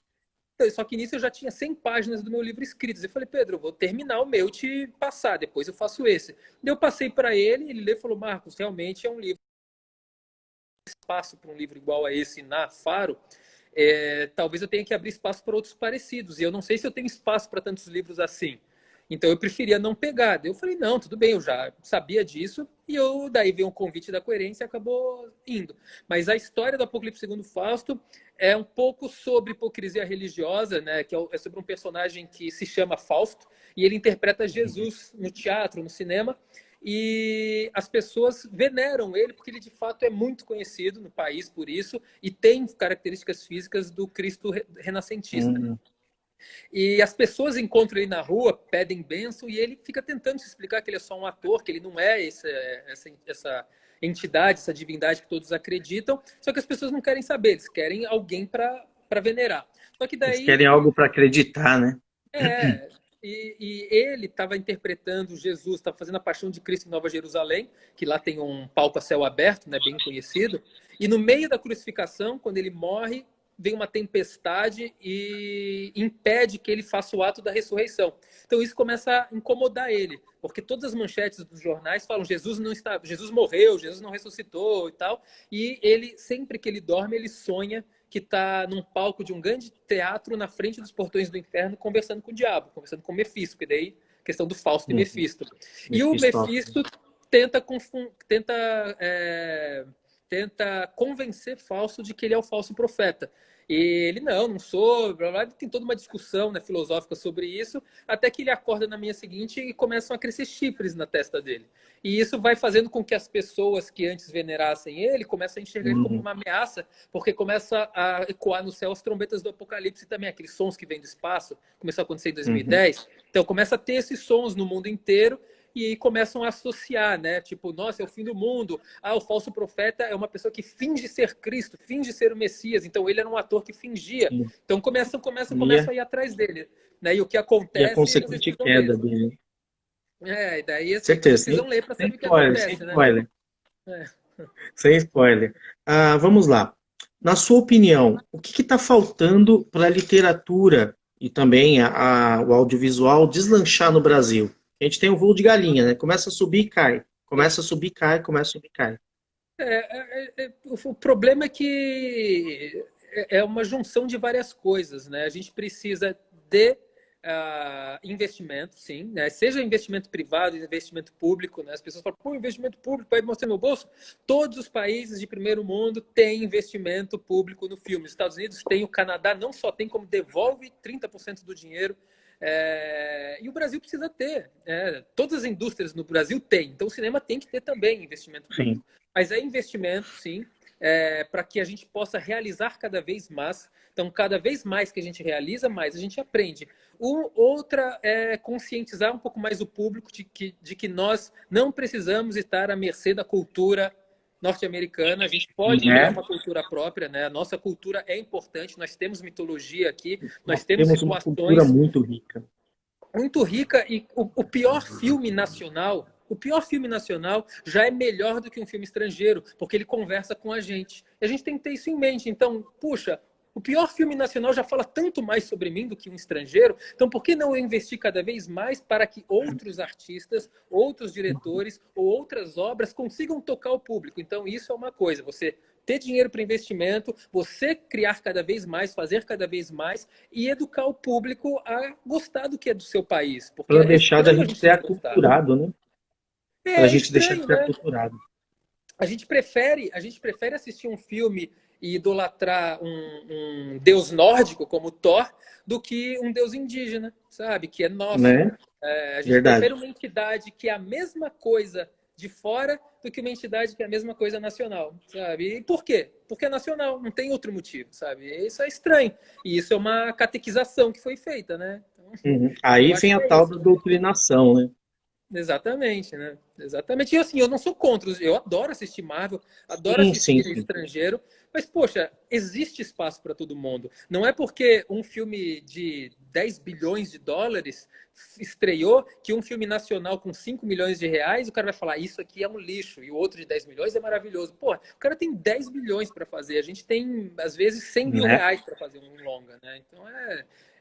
Só que nisso eu já tinha 100 páginas do meu livro escritas. Eu falei, Pedro, eu vou terminar o meu e te passar, depois eu faço esse. Eu passei para ele, ele leu e falou: Marcos, realmente é um livro. Espaço para um livro igual a esse na Faro, talvez eu tenha que abrir espaço para outros parecidos. E eu não sei se eu tenho espaço para tantos livros assim. Então eu preferia não pegar. Eu falei, não, tudo bem, eu já sabia disso. E eu daí veio um convite da Coerência e acabou indo. Mas a história do Apocalipse segundo Fausto é um pouco sobre hipocrisia religiosa, né? Que é sobre um personagem que se chama Fausto e ele interpreta Jesus no teatro, no cinema. E as pessoas veneram ele porque ele de fato é muito conhecido no país por isso e tem características físicas do Cristo renascentista. Hum, E as pessoas encontram ele na rua, pedem bênção, e ele fica tentando se explicar que ele é só um ator, que ele não é essa entidade, essa divindade que todos acreditam. Só que as pessoas não querem saber, eles querem alguém para venerar. Só que eles daí querem algo para acreditar, né? é, e ele estava interpretando Jesus, estava fazendo a Paixão de Cristo em Nova Jerusalém, que lá tem um palco a céu aberto, né, bem conhecido. E no meio da crucificação, quando ele morre, vem uma tempestade e impede que ele faça o ato da ressurreição. Então isso começa a incomodar ele, porque todas as manchetes dos jornais falam Jesus não está, Jesus morreu, Jesus não ressuscitou e tal, e ele sempre que ele dorme ele sonha que está num palco de um grande teatro na frente dos portões do inferno conversando com o diabo, conversando com Mefisto, que daí questão do Fausto e Mefisto. E o Mefisto tenta convencer Fausto de que ele é o falso profeta. E ele, não sou, blá, blá, tem toda uma discussão, né, filosófica sobre isso, até que ele acorda na manhã seguinte e começam a crescer chifres na testa dele. E isso vai fazendo com que as pessoas que antes venerassem ele comecem a enxergar ele como uma ameaça, porque começa a ecoar no céu as trombetas do Apocalipse também, aqueles sons que vêm do espaço, começou a acontecer em 2010. Então começa a ter esses sons no mundo inteiro, e aí começam a associar, né? Tipo, nossa, é o fim do mundo. Ah, o falso profeta é uma pessoa que finge ser Cristo, finge ser o Messias. Então ele era um ator que fingia. Então começa a ir atrás dele, né? E o que acontece... E a consequente queda dele. E daí assim, certeza. precisam ler para saber o que spoiler, acontece, sem né? spoiler. Sem spoiler. Vamos lá. Na sua opinião, o que está faltando para a literatura e também o audiovisual deslanchar no Brasil? A gente tem um voo de galinha, né? Começa a subir e cai. Começa a subir e cai, começa a subir e cai. O problema é que é uma junção de várias coisas, né? A gente precisa de investimento, sim, né? Seja investimento privado, investimento público, né? As pessoas falam, pô, investimento público vai mostrar no meu bolso. Todos os países de primeiro mundo têm investimento público no filme. Os Estados Unidos têm, o Canadá não só tem, como devolve 30% do dinheiro. E o Brasil precisa ter. Todas as indústrias no Brasil têm. Então o cinema tem que ter também investimento público. Sim. Mas é investimento, sim, para que a gente possa realizar cada vez mais. Então, cada vez mais que a gente realiza, mais a gente aprende. Outra é conscientizar um pouco mais o público de que nós não precisamos estar à mercê da cultura norte-americana. A gente pode criar uma cultura própria, né? A nossa cultura é importante. Nós temos mitologia aqui, nós temos situações... uma cultura muito rica. Muito rica, e o pior filme nacional... O pior filme nacional já é melhor do que um filme estrangeiro, porque ele conversa com a gente. E a gente tem que ter isso em mente. Então, puxa, o pior filme nacional já fala tanto mais sobre mim do que um estrangeiro. Então, por que não investir cada vez mais para que outros artistas, outros diretores ou outras obras consigam tocar o público? Então, isso é uma coisa. Você ter dinheiro para investimento, você criar cada vez mais, fazer cada vez mais e educar o público a gostar do que é do seu país. Para deixar da gente ser aculturado, né? Para a gente deixar de ser aculturado. A gente prefere assistir um filme e idolatrar um deus nórdico como Thor do que um deus indígena, sabe? Que é nosso. Né? A gente prefere uma entidade que é a mesma coisa de fora do que uma entidade que é a mesma coisa nacional, sabe? E por quê? Porque é nacional, não tem outro motivo, sabe? Isso é estranho. E isso é uma catequização que foi feita, né? Então, aí vem a tal da doutrinação, né? Exatamente, né? Exatamente. E assim, eu não sou contra, eu adoro assistir Marvel, adoro assistir estrangeiro, mas, poxa, existe espaço para todo mundo. Não é porque um filme de 10 bilhões de dólares estreou que um filme nacional com 5 milhões de reais, o cara vai falar, isso aqui é um lixo, e o outro de 10 milhões é maravilhoso. Pô, o cara tem 10 bilhões para fazer, a gente tem, às vezes, 100 mil reais para fazer um longa, né? Então,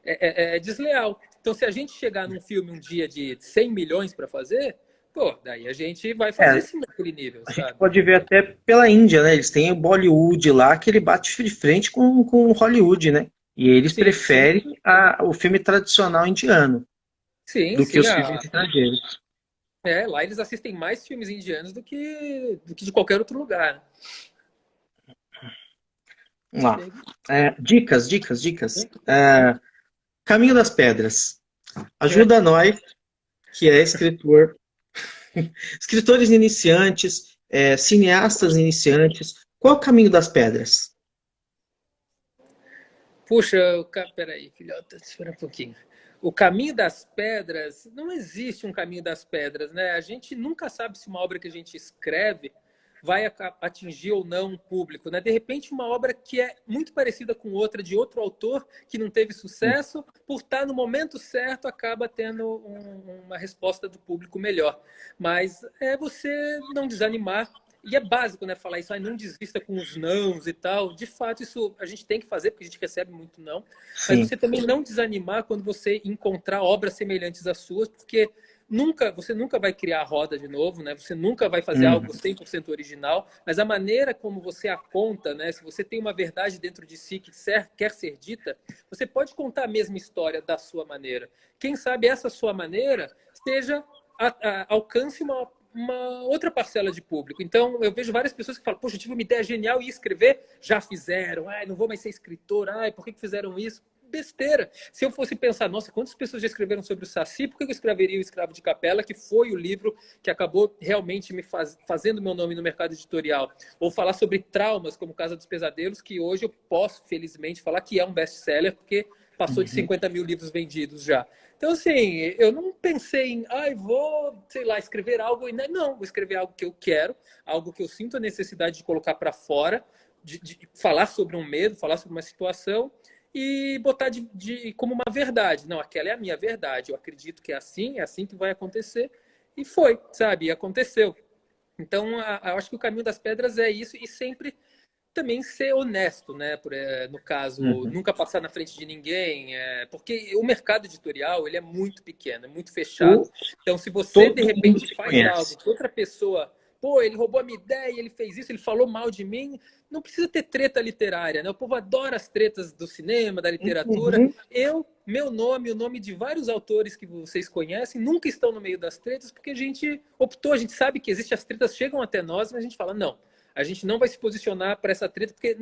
é desleal. Então, se a gente chegar num filme um dia de 100 milhões para fazer, pô, daí a gente vai fazer sim naquele nível, sabe? A gente pode ver até pela Índia, né? Eles têm o Bollywood lá, que ele bate de frente com o Hollywood, né? E eles preferem o filme tradicional indiano do que os filmes estrangeiros. Lá eles assistem mais filmes indianos do que de qualquer outro lugar, né? Vamos lá. Dicas. Caminho das Pedras. Ajuda nós, que é escritor, escritores iniciantes, cineastas iniciantes. Qual é o Caminho das Pedras? Puxa, peraí, filhota, espera um pouquinho. O Caminho das Pedras, não existe um Caminho das Pedras, né? A gente nunca sabe se uma obra que a gente escreve vai atingir ou não um público, né? De repente, uma obra que é muito parecida com outra, de outro autor, que não teve sucesso, por estar no momento certo, acaba tendo uma resposta do público melhor. Mas é você não desanimar E é básico, né, falar isso, não desista com os nãos e tal. De fato, isso a gente tem que fazer, porque a gente recebe muito não. Mas Sim. você também não desanimar quando você encontrar obras semelhantes às suas, porque você nunca vai criar a roda de novo, né? Você nunca vai fazer algo Uhum. 100% original, mas a maneira como você a conta, né? Se você tem uma verdade dentro de si que quer ser dita, você pode contar a mesma história da sua maneira. Quem sabe essa sua maneira seja alcance uma outra parcela de público. Então, eu vejo várias pessoas que falam, poxa, eu tive uma ideia genial e ia escrever, já fizeram, não vou mais ser escritor, por que fizeram isso? Besteira. Se eu fosse pensar, nossa, quantas pessoas já escreveram sobre o Saci, por que eu escreveria o Escravo de Capela, que foi o livro que acabou realmente me fazendo meu nome no mercado editorial? Ou falar sobre traumas, como Casa dos Pesadelos, que hoje eu posso, felizmente, falar que é um best-seller, porque passou de Uhum. 50 mil livros vendidos já. Então, assim, eu não pensei em, vou, sei lá, escrever algo. Não, vou escrever algo que eu quero, algo que eu sinto a necessidade de colocar para fora, de falar sobre um medo, falar sobre uma situação e botar como uma verdade. Não, aquela é a minha verdade. Eu acredito que é assim que vai acontecer. E foi, sabe? E aconteceu. Então, eu acho que o caminho das pedras é isso e sempre também ser honesto, né? No caso, Uhum. nunca passar na frente de ninguém, porque o mercado editorial ele é muito pequeno, é muito fechado. O, Então, se você de todo mundo repente te faz algo conhece. que outra pessoa, pô, ele roubou a minha ideia, ele fez isso, ele falou mal de mim, não precisa ter treta literária, né? O povo adora as tretas do cinema, da literatura. Uhum. Meu nome, o nome de vários autores que vocês conhecem, nunca estão no meio das tretas, porque a gente optou, a gente sabe que existem as tretas, chegam até nós, mas a gente fala, não, a gente não vai se posicionar para essa treta porque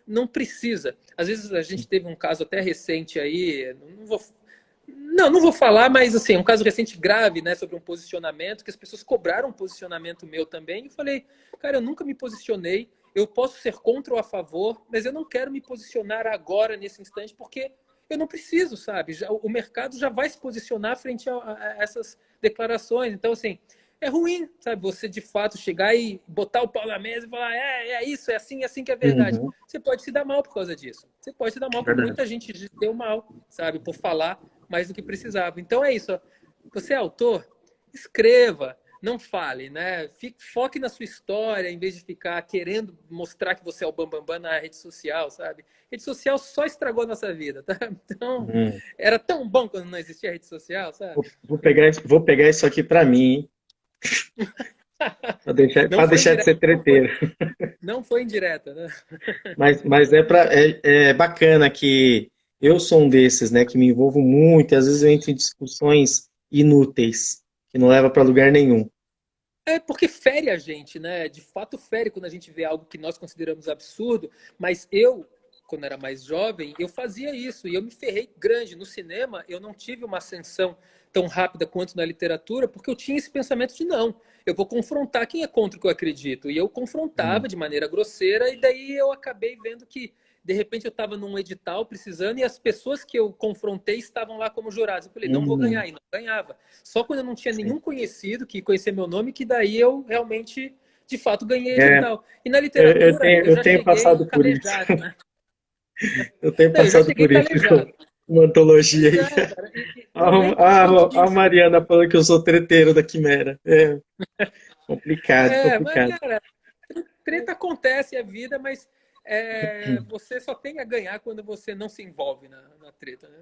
não precisa. Às vezes a gente teve um caso até recente aí, não vou falar, mas assim, um caso recente grave, né, sobre um posicionamento que as pessoas cobraram um posicionamento meu também. E eu falei, cara, eu nunca me posicionei. Eu posso ser contra ou a favor, mas eu não quero me posicionar agora nesse instante porque eu não preciso, sabe? O mercado já vai se posicionar frente a essas declarações. Então, assim, é ruim, sabe? Você de fato chegar e botar o pau na mesa e falar, é isso, é assim que é verdade. Uhum. Você pode se dar mal por causa disso. Você pode se dar mal, como Verdade. muita gente se deu mal, sabe? Por falar mais do que precisava. Então é isso. Ó. Você é autor? Escreva, não fale, né? Foque na sua história em vez de ficar querendo mostrar que você é o bambambam bam, bam na rede social, sabe? Rede social só estragou a nossa vida, tá? Então, Uhum. era tão bom quando não existia rede social, sabe? Vou pegar isso aqui para mim, hein? Não Para foi deixar de indireta, ser treteiro. não foi indireta, né? Mas é bacana que eu sou um desses, né, que me envolvo muito, e às vezes eu entro em discussões inúteis, que não leva para lugar nenhum. É porque fere a gente, né? De fato fere quando a gente vê algo que nós consideramos absurdo, mas quando era mais jovem, eu fazia isso e eu me ferrei grande. No cinema, eu não tive uma ascensão tão rápida quanto na literatura, porque eu tinha esse pensamento de não, eu vou confrontar quem é contra o que eu acredito. E eu confrontava Hum. de maneira grosseira, e daí eu acabei vendo que de repente eu estava num edital precisando e as pessoas que eu confrontei estavam lá como jurados. Eu falei, não vou ganhar, Hum. e não ganhava. Só quando eu não tinha Sim. nenhum conhecido que conhecia meu nome, que daí eu realmente, de fato, ganhei É, edital. E na literatura, eu eu já tenho cheguei passado por isso. calejado, né? Eu tenho Não, eu já passado cheguei por isso com calejado. uma antologia Pois aí. é, cara. A, Não é importante a isso. Mariana falando que eu sou treteiro da Quimera. É complicado, Mas, complicado. cara, treta acontece, é vida, mas você só tem a ganhar quando você não se envolve na treta, né?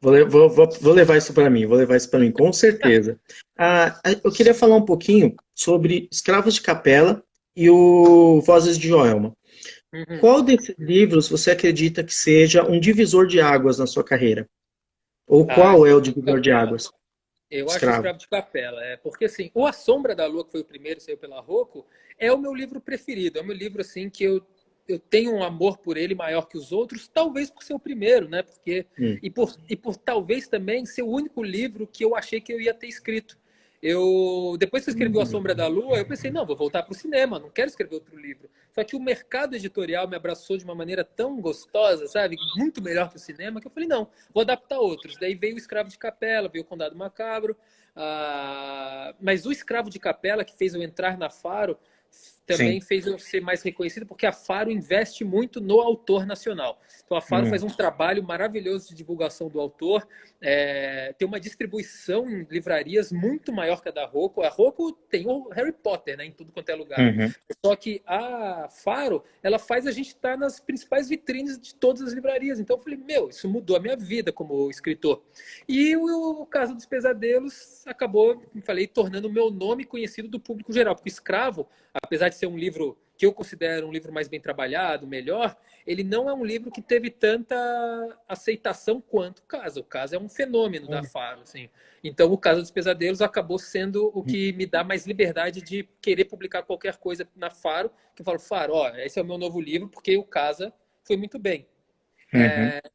Vou levar isso para mim, vou levar isso para mim, com certeza. Eu queria falar um pouquinho sobre Escravos de Capela e o Vozes de Joelma. Uhum. Qual desses livros você acredita que seja um divisor de águas na sua carreira? Ou qual é o Escravo de divisor de Capela. águas? Eu acho Escravo. Escravo de Capela, porque assim, O A Sombra da Lua, que foi o primeiro, saiu pela Rocco, é o meu livro preferido, é o meu livro assim que eu tenho um amor por ele maior que os outros, talvez por ser o primeiro, né? Porque Hum. e por talvez também ser o único livro que eu achei que eu ia ter escrito. Depois que eu escrevi A Sombra da Lua, eu pensei, não, vou voltar para o cinema, não quero escrever outro livro. Só que o mercado editorial me abraçou de uma maneira tão gostosa, sabe? Muito melhor que o cinema, que eu falei, não, vou adaptar outros. Daí veio o Escravo de Capela, veio o Condado Macabro, mas o Escravo de Capela, que fez eu entrar na Faro, também fez eu ser mais reconhecido, porque a Faro investe muito no autor nacional. Então, a Faro faz um trabalho maravilhoso de divulgação do autor, tem uma distribuição em livrarias muito maior que a da Rocco. A Rocco tem o Harry Potter, né, em tudo quanto é lugar. Só que a Faro, ela faz a gente estar nas principais vitrines de todas as livrarias. Então, eu falei, meu, isso mudou a minha vida como escritor. E o Casa dos Pesadelos acabou, como falei, tornando o meu nome conhecido do público geral, porque Escravo, apesar de ser um livro que eu considero um livro mais bem trabalhado, melhor, ele não é um livro que teve tanta aceitação quanto o Casa. O Casa é um fenômeno da Faro, assim. Então, o Casa dos Pesadelos acabou sendo o que me dá mais liberdade de querer publicar qualquer coisa na Faro, que eu falo, Faro, ó, esse é o meu novo livro, porque o Casa foi muito bem.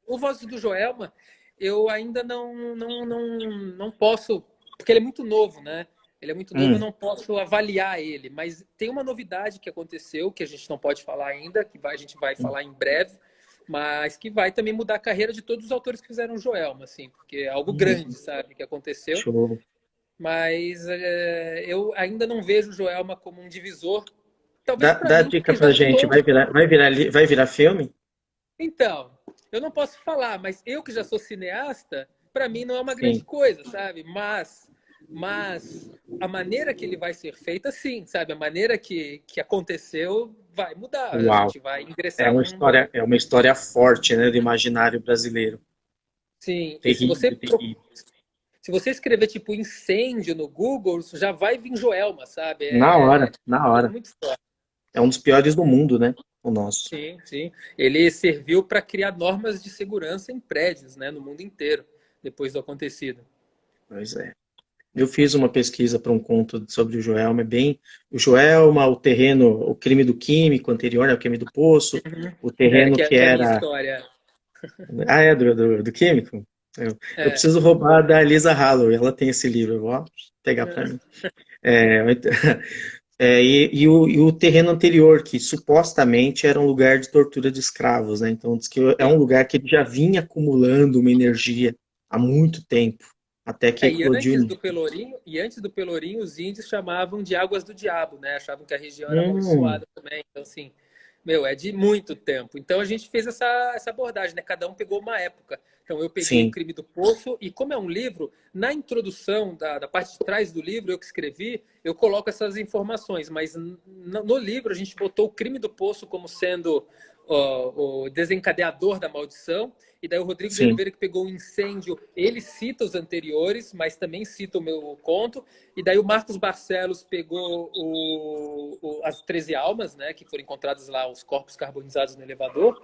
O Vozes do Joelma, eu ainda não posso, porque ele é muito novo, né? Ele é muito novo, eu não posso avaliar ele, mas tem uma novidade que aconteceu, que a gente não pode falar ainda, que a gente vai falar em breve, mas que vai também mudar a carreira de todos os autores que fizeram Joelma, assim, porque é algo grande, sabe, que aconteceu. Show. Mas eu ainda não vejo Joelma como um divisor. Talvez Dá para mim, dica porque já pra gente, sou... vai virar filme? Então, eu não posso falar, mas eu que já sou cineasta, para mim não é uma grande Sim. coisa, sabe? Mas a maneira que ele vai ser feita, sim, sabe? A maneira que aconteceu vai mudar. A Uau. gente vai ingressar num... É uma história forte, né, do imaginário brasileiro. Sim, e Terrível, terrível. se você escrever tipo incêndio no Google, já vai vir Joelma, sabe? Na hora, na Coisa hora. muito forte. É um dos piores do mundo, né? O nosso. Sim, sim. Ele serviu para criar normas de segurança em prédios, né, no mundo inteiro, depois do acontecido. Pois é. Eu fiz uma pesquisa para um conto sobre o Joelma, o Joelma, o terreno, o crime do químico anterior, né, o crime do poço, o terreno que Que é a minha era... história. Ah, é do químico? Eu É. preciso roubar da Lisa Holloway, ela tem esse livro, eu vou pegar para mim. E o terreno anterior, que supostamente era um lugar de tortura de escravos, né? Então diz que é um lugar que ele já vinha acumulando uma energia há muito tempo, até que eclodiu nisso. E antes do Pelourinho, os índios chamavam de Águas do Diabo, né? Achavam que a região era amaldiçoada também. Então, assim, meu, é de muito tempo. Então, a gente fez essa abordagem, né? Cada um pegou uma época. Então, eu peguei o Sim, Crime do Poço e, como é um livro, na introdução da parte de trás do livro, eu que escrevi, eu coloco essas informações. Mas no livro, a gente botou o Crime do Poço como sendo o desencadeador da maldição. E daí o Rodrigo de sim, Oliveira, que pegou o incêndio, ele cita os anteriores, mas também cita o meu conto. E daí o Marcos Barcelos pegou as 13 almas, né, que foram encontradas lá, os corpos carbonizados no elevador.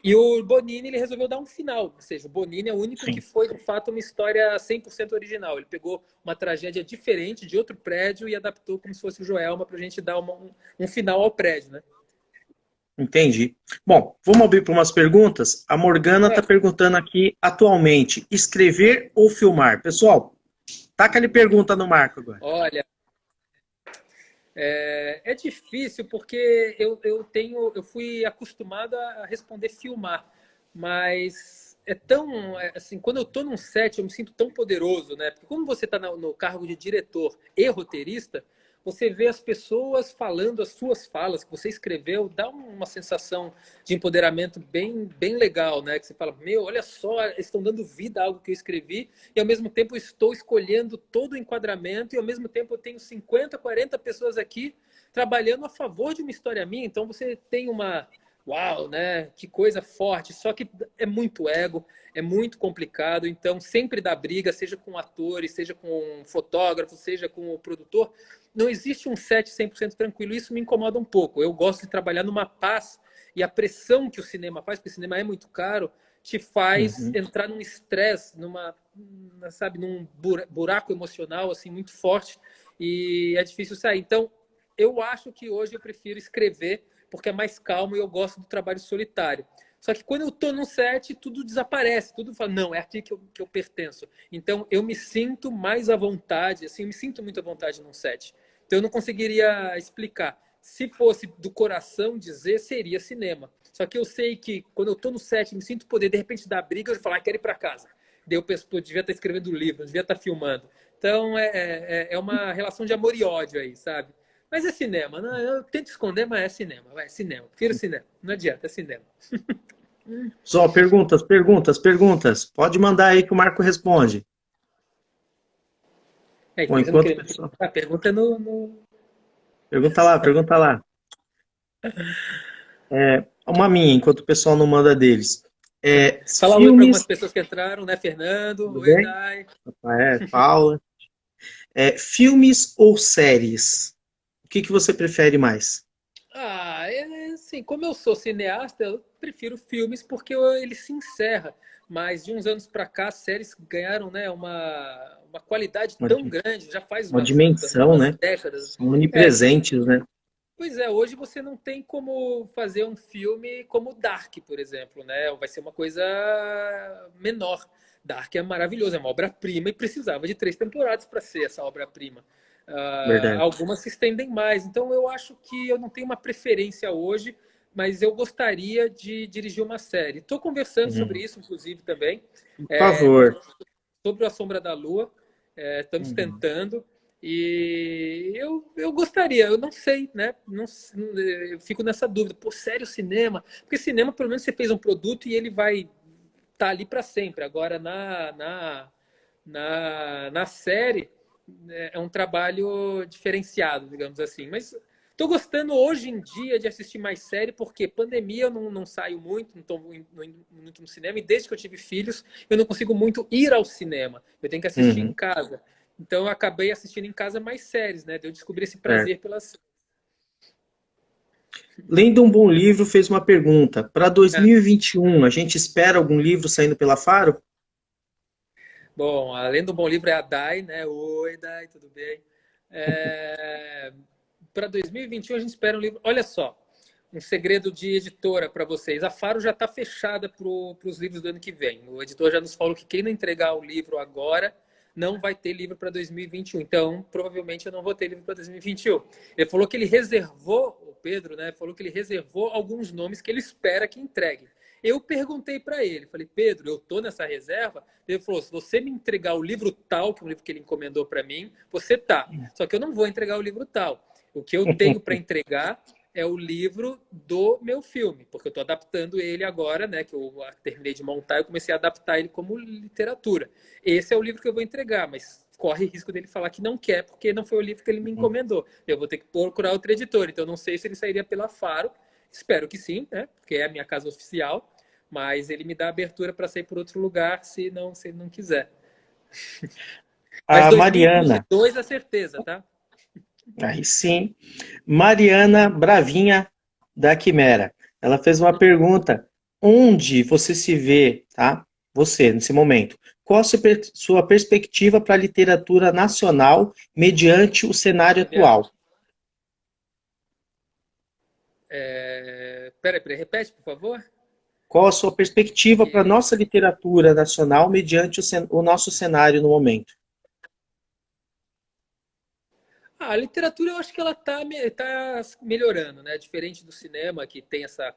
E o Bonini, ele resolveu dar um final. Ou seja, o Bonini é o único sim. que foi, de fato, uma história 100% original. Ele pegou uma tragédia diferente de outro prédio e adaptou como se fosse o Joelma para a gente dar um final ao prédio, né? Entendi. Bom, vamos abrir para umas perguntas. A Morgana está perguntando aqui, atualmente, escrever ou filmar? Pessoal, taca ali pergunta no Marco agora. Olha, é difícil porque eu fui acostumado a responder filmar, mas é tão assim, quando eu estou num set eu me sinto tão poderoso, né? Porque quando você está no cargo de diretor e roteirista, você vê as pessoas falando as suas falas que você escreveu, dá uma sensação de empoderamento bem legal, né? Que você fala, meu, olha só, eles estão dando vida a algo que eu escrevi e ao mesmo tempo eu estou escolhendo todo o enquadramento e ao mesmo tempo eu tenho 50, 40 pessoas aqui trabalhando a favor de uma história minha. Então você tem uma... Uau, né? Que coisa forte. Só que é muito ego, é muito complicado. Então sempre dá briga, seja com atores, seja com fotógrafo, seja com o produtor. Não existe um set 100% tranquilo. Isso me incomoda um pouco. Eu gosto de trabalhar numa paz e a pressão que o cinema faz, porque o cinema é muito caro, te faz entrar num estresse, num buraco emocional assim muito forte e é difícil sair. Então, eu acho que hoje eu prefiro escrever porque é mais calmo e eu gosto do trabalho solitário. Só que quando eu estou no set, tudo desaparece, tudo fala, não, é aqui que eu pertenço. Então, eu me sinto mais à vontade, assim, eu me sinto muito à vontade num set. Então, eu não conseguiria explicar. Se fosse do coração dizer, seria cinema. Só que eu sei que quando eu estou no set, me sinto poder, de repente, dar briga, eu falo, quero ir para casa. Daí eu penso, pô, devia estar escrevendo livro, devia estar filmando. Então, é uma relação de amor e ódio aí, sabe? Mas é cinema, né? Eu tento esconder, mas é cinema. Vai, é cinema. Prefiro cinema. Não adianta, é cinema. Só perguntas. Pode mandar aí que o Marco responde. É, Bom, então você não enquanto o queria me pessoal... perguntar? Pergunta no... Pergunta lá. Uma minha, enquanto o pessoal não manda deles. Tá. Fala oi para algumas Filmes, pessoas que entraram, né, Fernando? tudo Oi, bem? Dai. Paula. Filmes ou séries? O que que você prefere mais? Ah, assim, como eu sou cineasta, eu prefiro filmes porque ele se encerra. Mas de uns anos para cá, as séries ganharam, né, uma qualidade Uma, tão grande, já faz uma dimensão, umas né? décadas. São Que, onipresentes, né? pois é, hoje você não tem como fazer um filme como Dark, por exemplo, né? Vai ser uma coisa menor. Dark é maravilhoso, é uma obra-prima e precisava de 3 temporadas para ser essa obra-prima. Verdade. Algumas se estendem mais, então eu acho que eu não tenho uma preferência hoje, mas eu gostaria de dirigir uma série. Estou conversando sobre Uhum. isso, inclusive, também, Por é, favor. sobre A Sombra da Lua. Estamos Uhum. tentando. E eu gostaria, eu não sei, né? Não, eu fico nessa dúvida. Pô, sério, cinema? Porque cinema, pelo menos, você fez um produto e ele vai estar ali para sempre. Agora, na série, é um trabalho diferenciado, digamos assim. Mas estou gostando hoje em dia de assistir mais série, porque pandemia eu não saio muito, não estou muito no cinema, e desde que eu tive filhos, eu não consigo muito ir ao cinema. Eu tenho que assistir em Uhum. casa. Então eu acabei assistindo em casa mais séries, né? Eu descobri esse Certo. prazer pelas. Lendo um bom livro fez uma pergunta. Para Ah, 2021, a gente espera algum livro saindo pela Faro? bom, além do bom livro é a Dai, né? Oi, Dai, tudo bem? Para 2021 a gente espera um livro. Olha só, um segredo de editora para vocês. A Faro já está fechada para os livros do ano que vem. O editor já nos falou que quem não entregar o livro agora não vai ter livro para 2021. Então, provavelmente eu não vou ter livro para 2021. Ele falou que ele reservou, o Pedro, né? Falou que ele reservou alguns nomes que ele espera que entregue. Eu perguntei para ele, falei, Pedro, eu tô nessa reserva? Ele falou, se você me entregar o livro tal, que é um livro que ele encomendou para mim, você tá. Só que eu não vou entregar o livro tal. O que eu tenho para entregar é o livro do meu filme, porque eu estou adaptando ele agora, né? Que eu terminei de montar e comecei a adaptar ele como literatura. Esse é o livro que eu vou entregar, mas corre risco dele falar que não quer, porque não foi o livro que ele me encomendou. Eu vou ter que procurar outro editor. Então, não sei se ele sairia pela Faro. Espero que sim, né? Porque é a minha casa oficial. Mas ele me dá abertura para sair por outro lugar se ele não quiser. Mas A Mariana, 2022 é certeza, tá? aí sim. Mariana Bravinha da Quimera. Ela fez uma pergunta: onde você se vê, tá? Você, nesse momento. Qual a sua perspectiva para a literatura nacional mediante o cenário atual? Peraí, repete, por favor. Qual a sua perspectiva para a Que nossa literatura nacional mediante o nosso cenário no momento? a literatura eu acho que ela tá melhorando, né? Diferente do cinema, que tem essa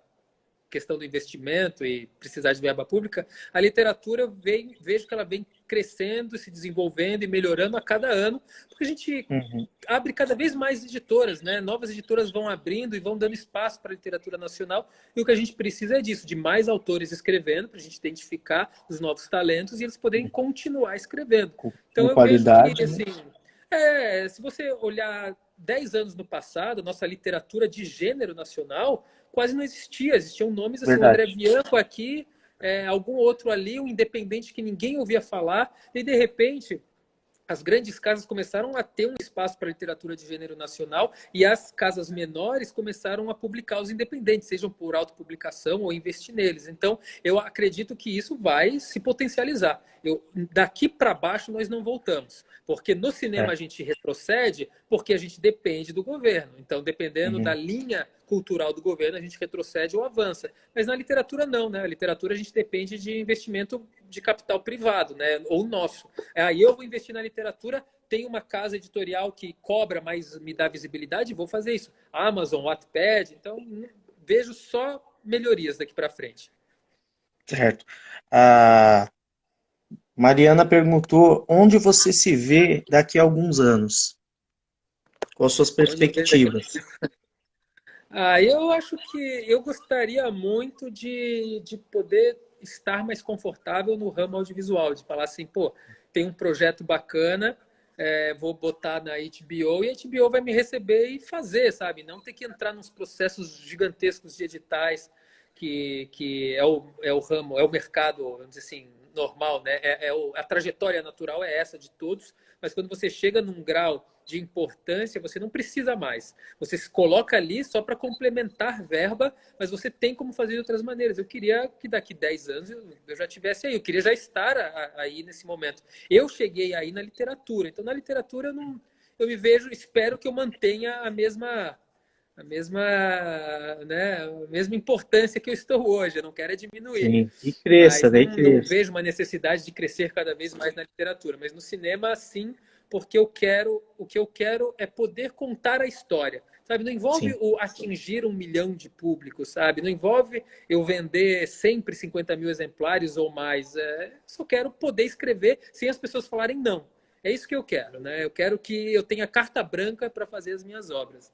questão do investimento e precisar de verba pública, a literatura vejo que ela vem crescendo, se desenvolvendo e melhorando a cada ano, porque a gente Uhum. abre cada vez mais editoras, né? Novas editoras vão abrindo e vão dando espaço para a literatura nacional, e o que a gente precisa é disso, de mais autores escrevendo, para a gente identificar os novos talentos e eles poderem continuar escrevendo. Então Com eu vejo que, qualidade, né? assim, se você olhar 10 anos no passado, nossa literatura de gênero nacional quase não existia. Existiam nomes assim, o André Verdade. Bianco aqui, algum outro ali, um independente que ninguém ouvia falar, e de repente as grandes casas começaram a ter um espaço para a literatura de gênero nacional e as casas menores começaram a publicar os independentes, sejam por autopublicação ou investir neles. Então, eu acredito que isso vai se potencializar. Daqui para baixo nós não voltamos, porque no cinema a É. gente retrocede porque a gente depende do governo. Então, dependendo da Uhum. linha cultural do governo, a gente retrocede ou avança. Mas na literatura não, né? A literatura a gente depende de investimento de capital privado, né? Ou nosso. Aí eu vou investir na literatura, tem uma casa editorial que cobra, mas me dá visibilidade, vou fazer isso. Amazon, Wattpad, então vejo só melhorias daqui para frente. Certo. A Mariana perguntou onde você se vê daqui a alguns anos. Quais as suas Onde eu vejo aqui. perspectivas? Eu acho que eu gostaria muito de poder estar mais confortável no ramo audiovisual, de falar assim, pô, tem um projeto bacana, vou botar na HBO e a HBO vai me receber e fazer, sabe? Não ter que entrar nos processos gigantescos de editais, que é o ramo, é o mercado, vamos dizer assim, normal, né? A trajetória natural é essa de todos, mas quando você chega num grau de importância, você não precisa mais. Você se coloca ali só para complementar verba, mas você tem como fazer de outras maneiras. Eu queria que daqui 10 anos eu já estivesse aí, eu queria já estar aí nesse momento. Eu cheguei aí na literatura, então na literatura eu me vejo, espero que eu mantenha a mesma importância que eu estou hoje. Eu não quero diminuir, Sim, e cresça, mas daí não cresça. vejo uma necessidade de crescer cada vez mais na literatura. Mas no cinema, sim, porque o que eu quero é poder contar a história. Sabe, não envolve Sim. o atingir 1 milhão de públicos, sabe? Não envolve eu vender sempre 50 mil exemplares ou mais. Só quero poder escrever sem as pessoas falarem não. É isso que eu quero, né? Eu quero que eu tenha carta branca para fazer as minhas obras.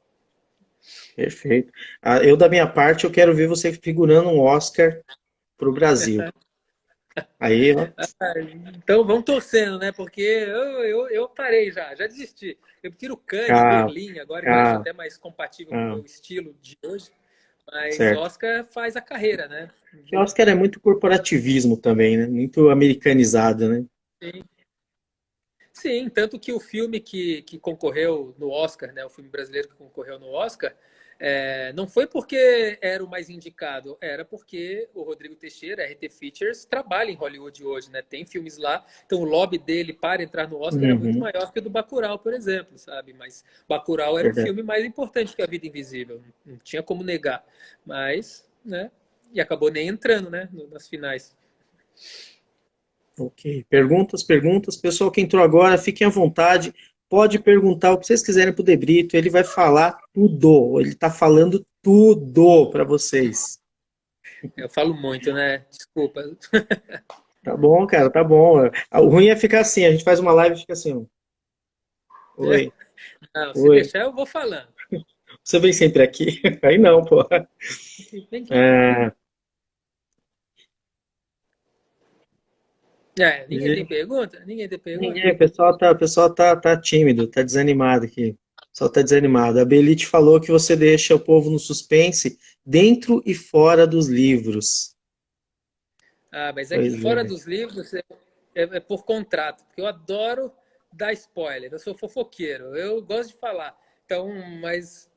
Perfeito. Eu, da minha parte, eu quero ver você figurando um Oscar para o Brasil. Aí, ó, Então vamos torcendo, né? Porque eu parei já desisti. Eu prefiro Cannes, calma, Berlim, agora que eu acho calma, até mais compatível com o meu calma. estilo de hoje. Mas Certo. Oscar faz a carreira, né? Que Oscar é muito corporativismo também, né? Muito americanizado, né? Sim, sim, tanto que o filme que concorreu no Oscar, né? O filme brasileiro que concorreu no Oscar, não foi porque era o mais indicado, era porque o Rodrigo Teixeira, RT Features, trabalha em Hollywood hoje, né? Tem filmes lá, então o lobby dele para entrar no Oscar era muito Uhum, maior que o do Bacurau, por exemplo, sabe? Mas Bacurau era um verdade. filme mais importante que A Vida Invisível, não tinha como negar. Mas, né? E acabou nem entrando, né? Nas finais. Ok. Perguntas, perguntas. Pessoal que entrou agora, fiquem à vontade. Pode perguntar o que vocês quiserem para o Debrito. Ele vai falar tudo. Ele está falando tudo para vocês. Eu falo muito, né? Desculpa. Tá bom, cara, tá bom. O ruim é ficar assim. A gente faz uma live e fica assim. Ó. Oi, Não, se oi. deixar, eu vou falando. Você vem sempre aqui? Aí não, pô. Vem aqui. É, Ninguém tem pergunta? Ninguém tem pergunta? ninguém, o pessoal tá tímido, tá desanimado aqui. O pessoal tá desanimado. A Belite falou que você deixa o povo no suspense dentro e fora dos livros. Mas é que Pois fora é. dos livros é por contrato, porque eu adoro dar spoiler, eu sou fofoqueiro, eu gosto de falar. Então, mas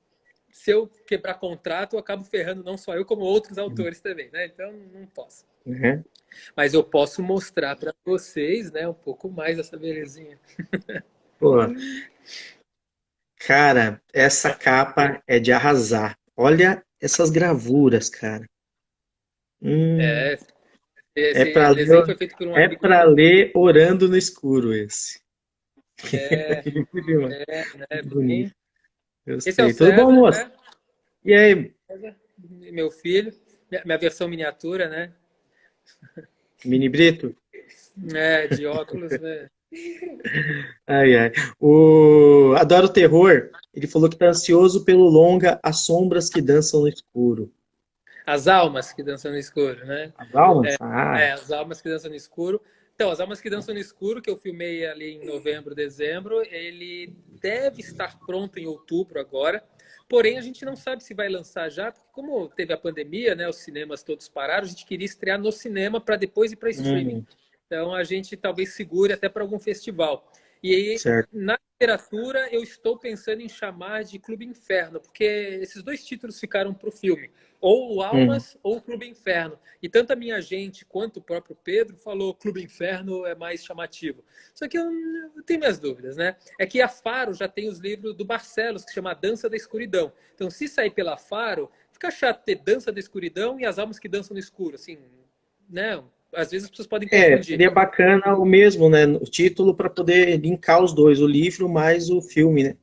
se eu quebrar contrato, eu acabo ferrando não só eu, como outros autores também, né? Então, não posso. Né? Mas eu posso mostrar para vocês, né, um pouco mais dessa belezinha. Pô, cara, essa capa é de arrasar. Olha essas gravuras, cara. Hum, É, é esse para desenho ler, foi feito por um é amigo para meu. ler orando no escuro esse. É, Lindo demais. né, Muito bonito. Eu Esse é o sei. Tudo bom, César, moço? né? E aí, Meu filho, minha versão miniatura, né? Mini Brito? De óculos, né? Ai, ai. Adoro Terror. Ele falou que tá ansioso pelo longa As Sombras que Dançam no Escuro. As almas que dançam no escuro, né? As almas? Ah, As almas que dançam no escuro. Então, as almas que dançam no escuro, que eu filmei ali em novembro, dezembro, ele deve estar pronto em outubro agora. Porém, a gente não sabe se vai lançar já, porque como teve a pandemia, né, os cinemas todos pararam, a gente queria estrear no cinema para depois ir para streaming. hum, Então, a gente talvez segure até para algum festival. E aí, certo. na literatura, eu estou pensando em chamar de Clube Inferno, porque esses dois títulos ficaram para o filme, ou o Hum. Almas ou o Clube Inferno. E tanto a minha gente quanto o próprio Pedro falou Clube Inferno é mais chamativo. Só que eu tenho minhas dúvidas, né? É que a Faro já tem os livros do Barcelos, que chama A Dança da Escuridão. Então, se sair pela Faro, fica chato ter Dança da Escuridão e As Almas que Dançam no Escuro, assim, né? Às vezes as pessoas podem confundir. Seria bacana o mesmo, né? O título para poder linkar os dois, o livro mais o filme, né?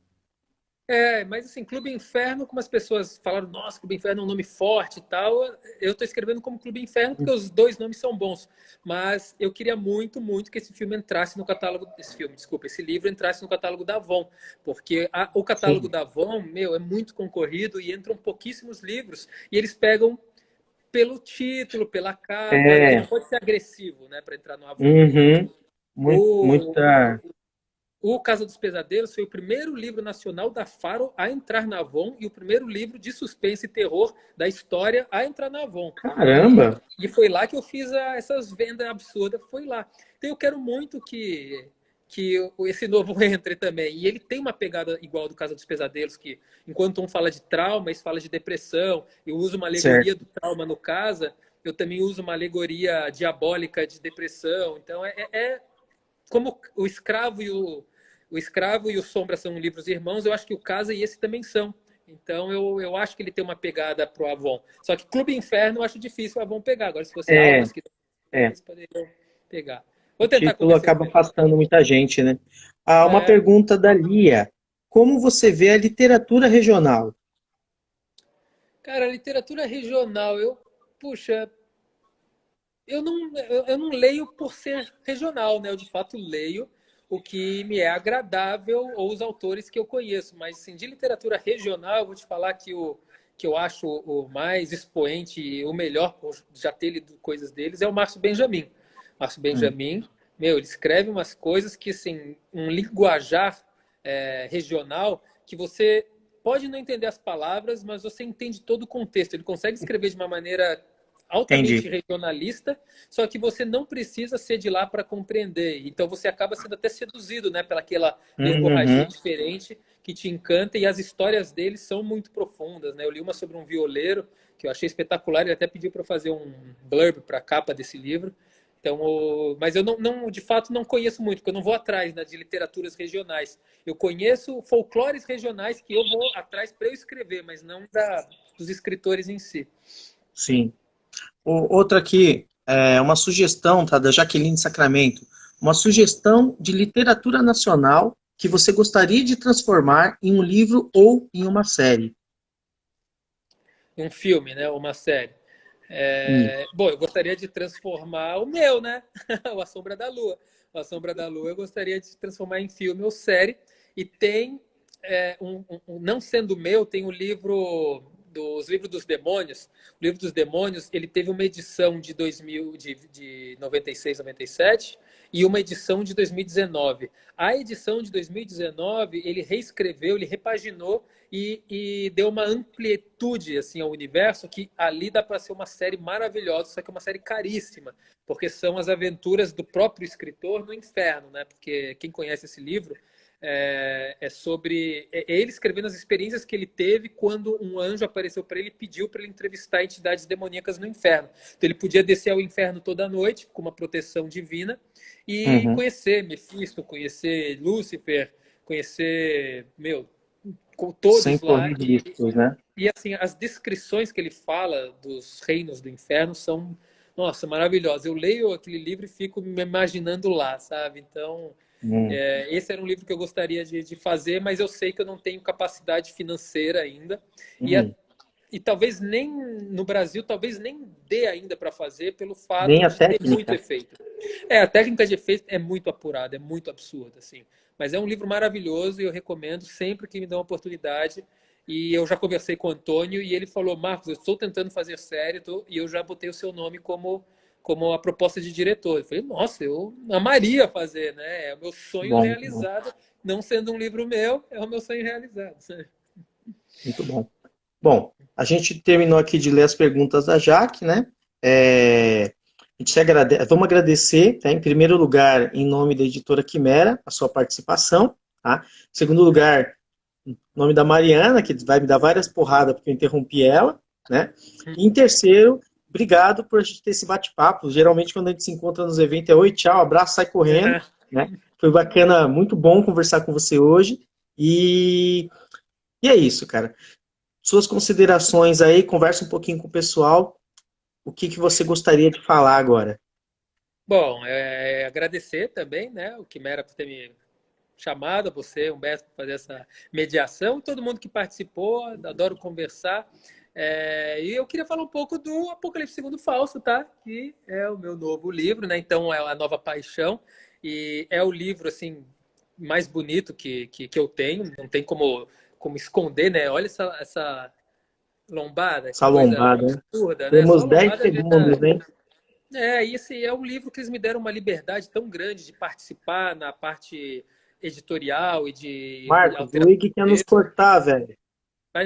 Mas assim, Clube Inferno, como as pessoas falaram, nossa, Clube Inferno é um nome forte e tal, eu estou escrevendo como Clube Inferno porque os dois nomes são bons. Mas eu queria muito, muito que esse filme entrasse no catálogo, esse livro entrasse no catálogo da Avon, porque o catálogo Sim. da Avon, meu, é muito concorrido e entram pouquíssimos livros e eles pegam pelo título, pela capa, né? Não É. pode ser agressivo, né, para entrar no Avon. Uhum. O, Muita. o Casa dos Pesadelos foi o primeiro livro nacional da Faro a entrar na Avon e o primeiro livro de suspense e terror da história a entrar na Avon. Caramba! E foi lá que eu fiz essas vendas absurdas, foi lá. Então eu quero muito que esse novo entre também. E ele tem uma pegada igual do Casa dos Pesadelos, que enquanto um fala de trauma, esse fala de depressão, eu uso uma alegoria Certo. do trauma no Casa, eu também uso uma alegoria diabólica de depressão. Então é como o escravo e o sombra são livros irmãos, eu acho que o Casa e esse também são. Então eu acho que ele tem uma pegada pro Avon. Só que Clube Inferno eu acho difícil o Avon pegar. Agora, se fosse É, Almas que é. eles poderiam pegar. O Vou tentar título convencer o acaba Pedro. afastando muita gente, né? Ah, uma É, pergunta da Lia. Como você vê a literatura regional? cara, literatura regional, puxa, eu não leio por ser regional, né? Eu de fato leio o que me é agradável ou os autores que eu conheço, mas assim, de literatura regional, eu vou te falar que eu acho o mais expoente, o melhor, por já ter lido coisas deles, é o Márcio Benjamin. Márcio Hum, Benjamin, meu, ele escreve umas coisas que, assim, um linguajar regional que você pode não entender as palavras, mas você entende todo o contexto. Ele consegue escrever de uma maneira altamente entendi. regionalista, só que você não precisa ser de lá para compreender. Então você acaba sendo até seduzido, né, pelaquela verborragia Uhum, diferente que te encanta e as histórias deles são muito profundas, né? Eu li uma sobre um violeiro que eu achei espetacular, ele até pediu para eu fazer um blurb para a capa desse livro. Então, mas eu de fato não conheço muito, porque eu não vou atrás, né, de literaturas regionais. Eu conheço folclores regionais que eu vou atrás para eu escrever, mas não dos escritores em si. sim. Outra aqui, uma sugestão, tá, da Jaqueline Sacramento. Uma sugestão de literatura nacional que você gostaria de transformar em um livro ou em uma série. Um filme, né, uma série. Isso. Bom, eu gostaria de transformar o meu, né? O A Sombra da Lua. O A Sombra da Lua eu gostaria de transformar em filme ou série. E tem, não sendo meu, tem o livro dos Livros dos Demônios. O Livro dos Demônios, ele teve uma edição de 2000, de 96, 97 e uma edição de 2019. A edição de 2019, ele reescreveu, ele repaginou e deu uma amplitude assim ao universo que ali dá para ser uma série maravilhosa, só que é uma série caríssima, porque são as aventuras do próprio escritor no inferno, né? Porque quem conhece esse livro é sobre ele escrevendo as experiências que ele teve quando um anjo apareceu para ele e pediu para ele entrevistar entidades demoníacas no inferno. Então ele podia descer ao inferno toda noite com uma proteção divina e Uhum. conhecer Mefisto, conhecer Lúcifer, conhecer, meu, com Sem todos lá. correr riscos, né? E assim, as descrições que ele fala dos reinos do inferno são, nossa, maravilhosas. Eu leio aquele livro e fico me imaginando lá, sabe? Então, Hum. esse era um livro que eu gostaria de fazer, mas eu sei que eu não tenho capacidade financeira ainda. E, Hum. e talvez nem no Brasil, talvez nem dê ainda para fazer, pelo Nem fato a de ter muito técnica. efeito. A técnica de efeito é muito apurada, é muito absurda, assim. Mas é um livro maravilhoso e eu recomendo sempre que me dão uma oportunidade. E eu já conversei com o Antônio e ele falou: Marcos, eu estou tentando fazer série e eu já botei o seu nome como a proposta de diretor. Eu falei: nossa, eu amaria fazer, né? É o meu sonho Bom, muito bom. realizado. Não sendo um livro meu, é o meu sonho realizado. Muito bom. Bom, a gente terminou aqui de ler as perguntas da Jaque, né? É, a gente vamos agradecer, tá? Em primeiro lugar, em nome da editora Quimera, a sua participação, tá? Em segundo lugar, em nome da Mariana, que vai me dar várias porradas porque eu interrompi ela, né? E em terceiro, obrigado por a gente ter esse bate-papo. Geralmente, quando a gente se encontra nos eventos, é oi, tchau, abraço, sai correndo, né? Foi bacana, muito bom conversar com você hoje. E, e é isso, cara. Suas considerações aí, conversa um pouquinho com o pessoal. O que, que você gostaria de falar agora? Bom, agradecer também, né, o Quimera por ter me chamado a você, Humberto, para fazer essa mediação, todo mundo que participou, adoro conversar. E eu queria falar um pouco do Apocalipse Segundo Fausto, tá? Que é o meu novo livro, né? Então, é a nova paixão. E é o livro, assim, mais bonito que eu tenho. Não tem como esconder, né? Olha essa lombada, que Essa coisa lombada, hein? absurda, né? Só Temos a 10 lombada já tá... segundos, hein? E esse é um livro que eles me deram uma liberdade tão grande de participar na parte editorial e de Marcos, o alteração Ig quer nos de texto. cortar, velho. Tá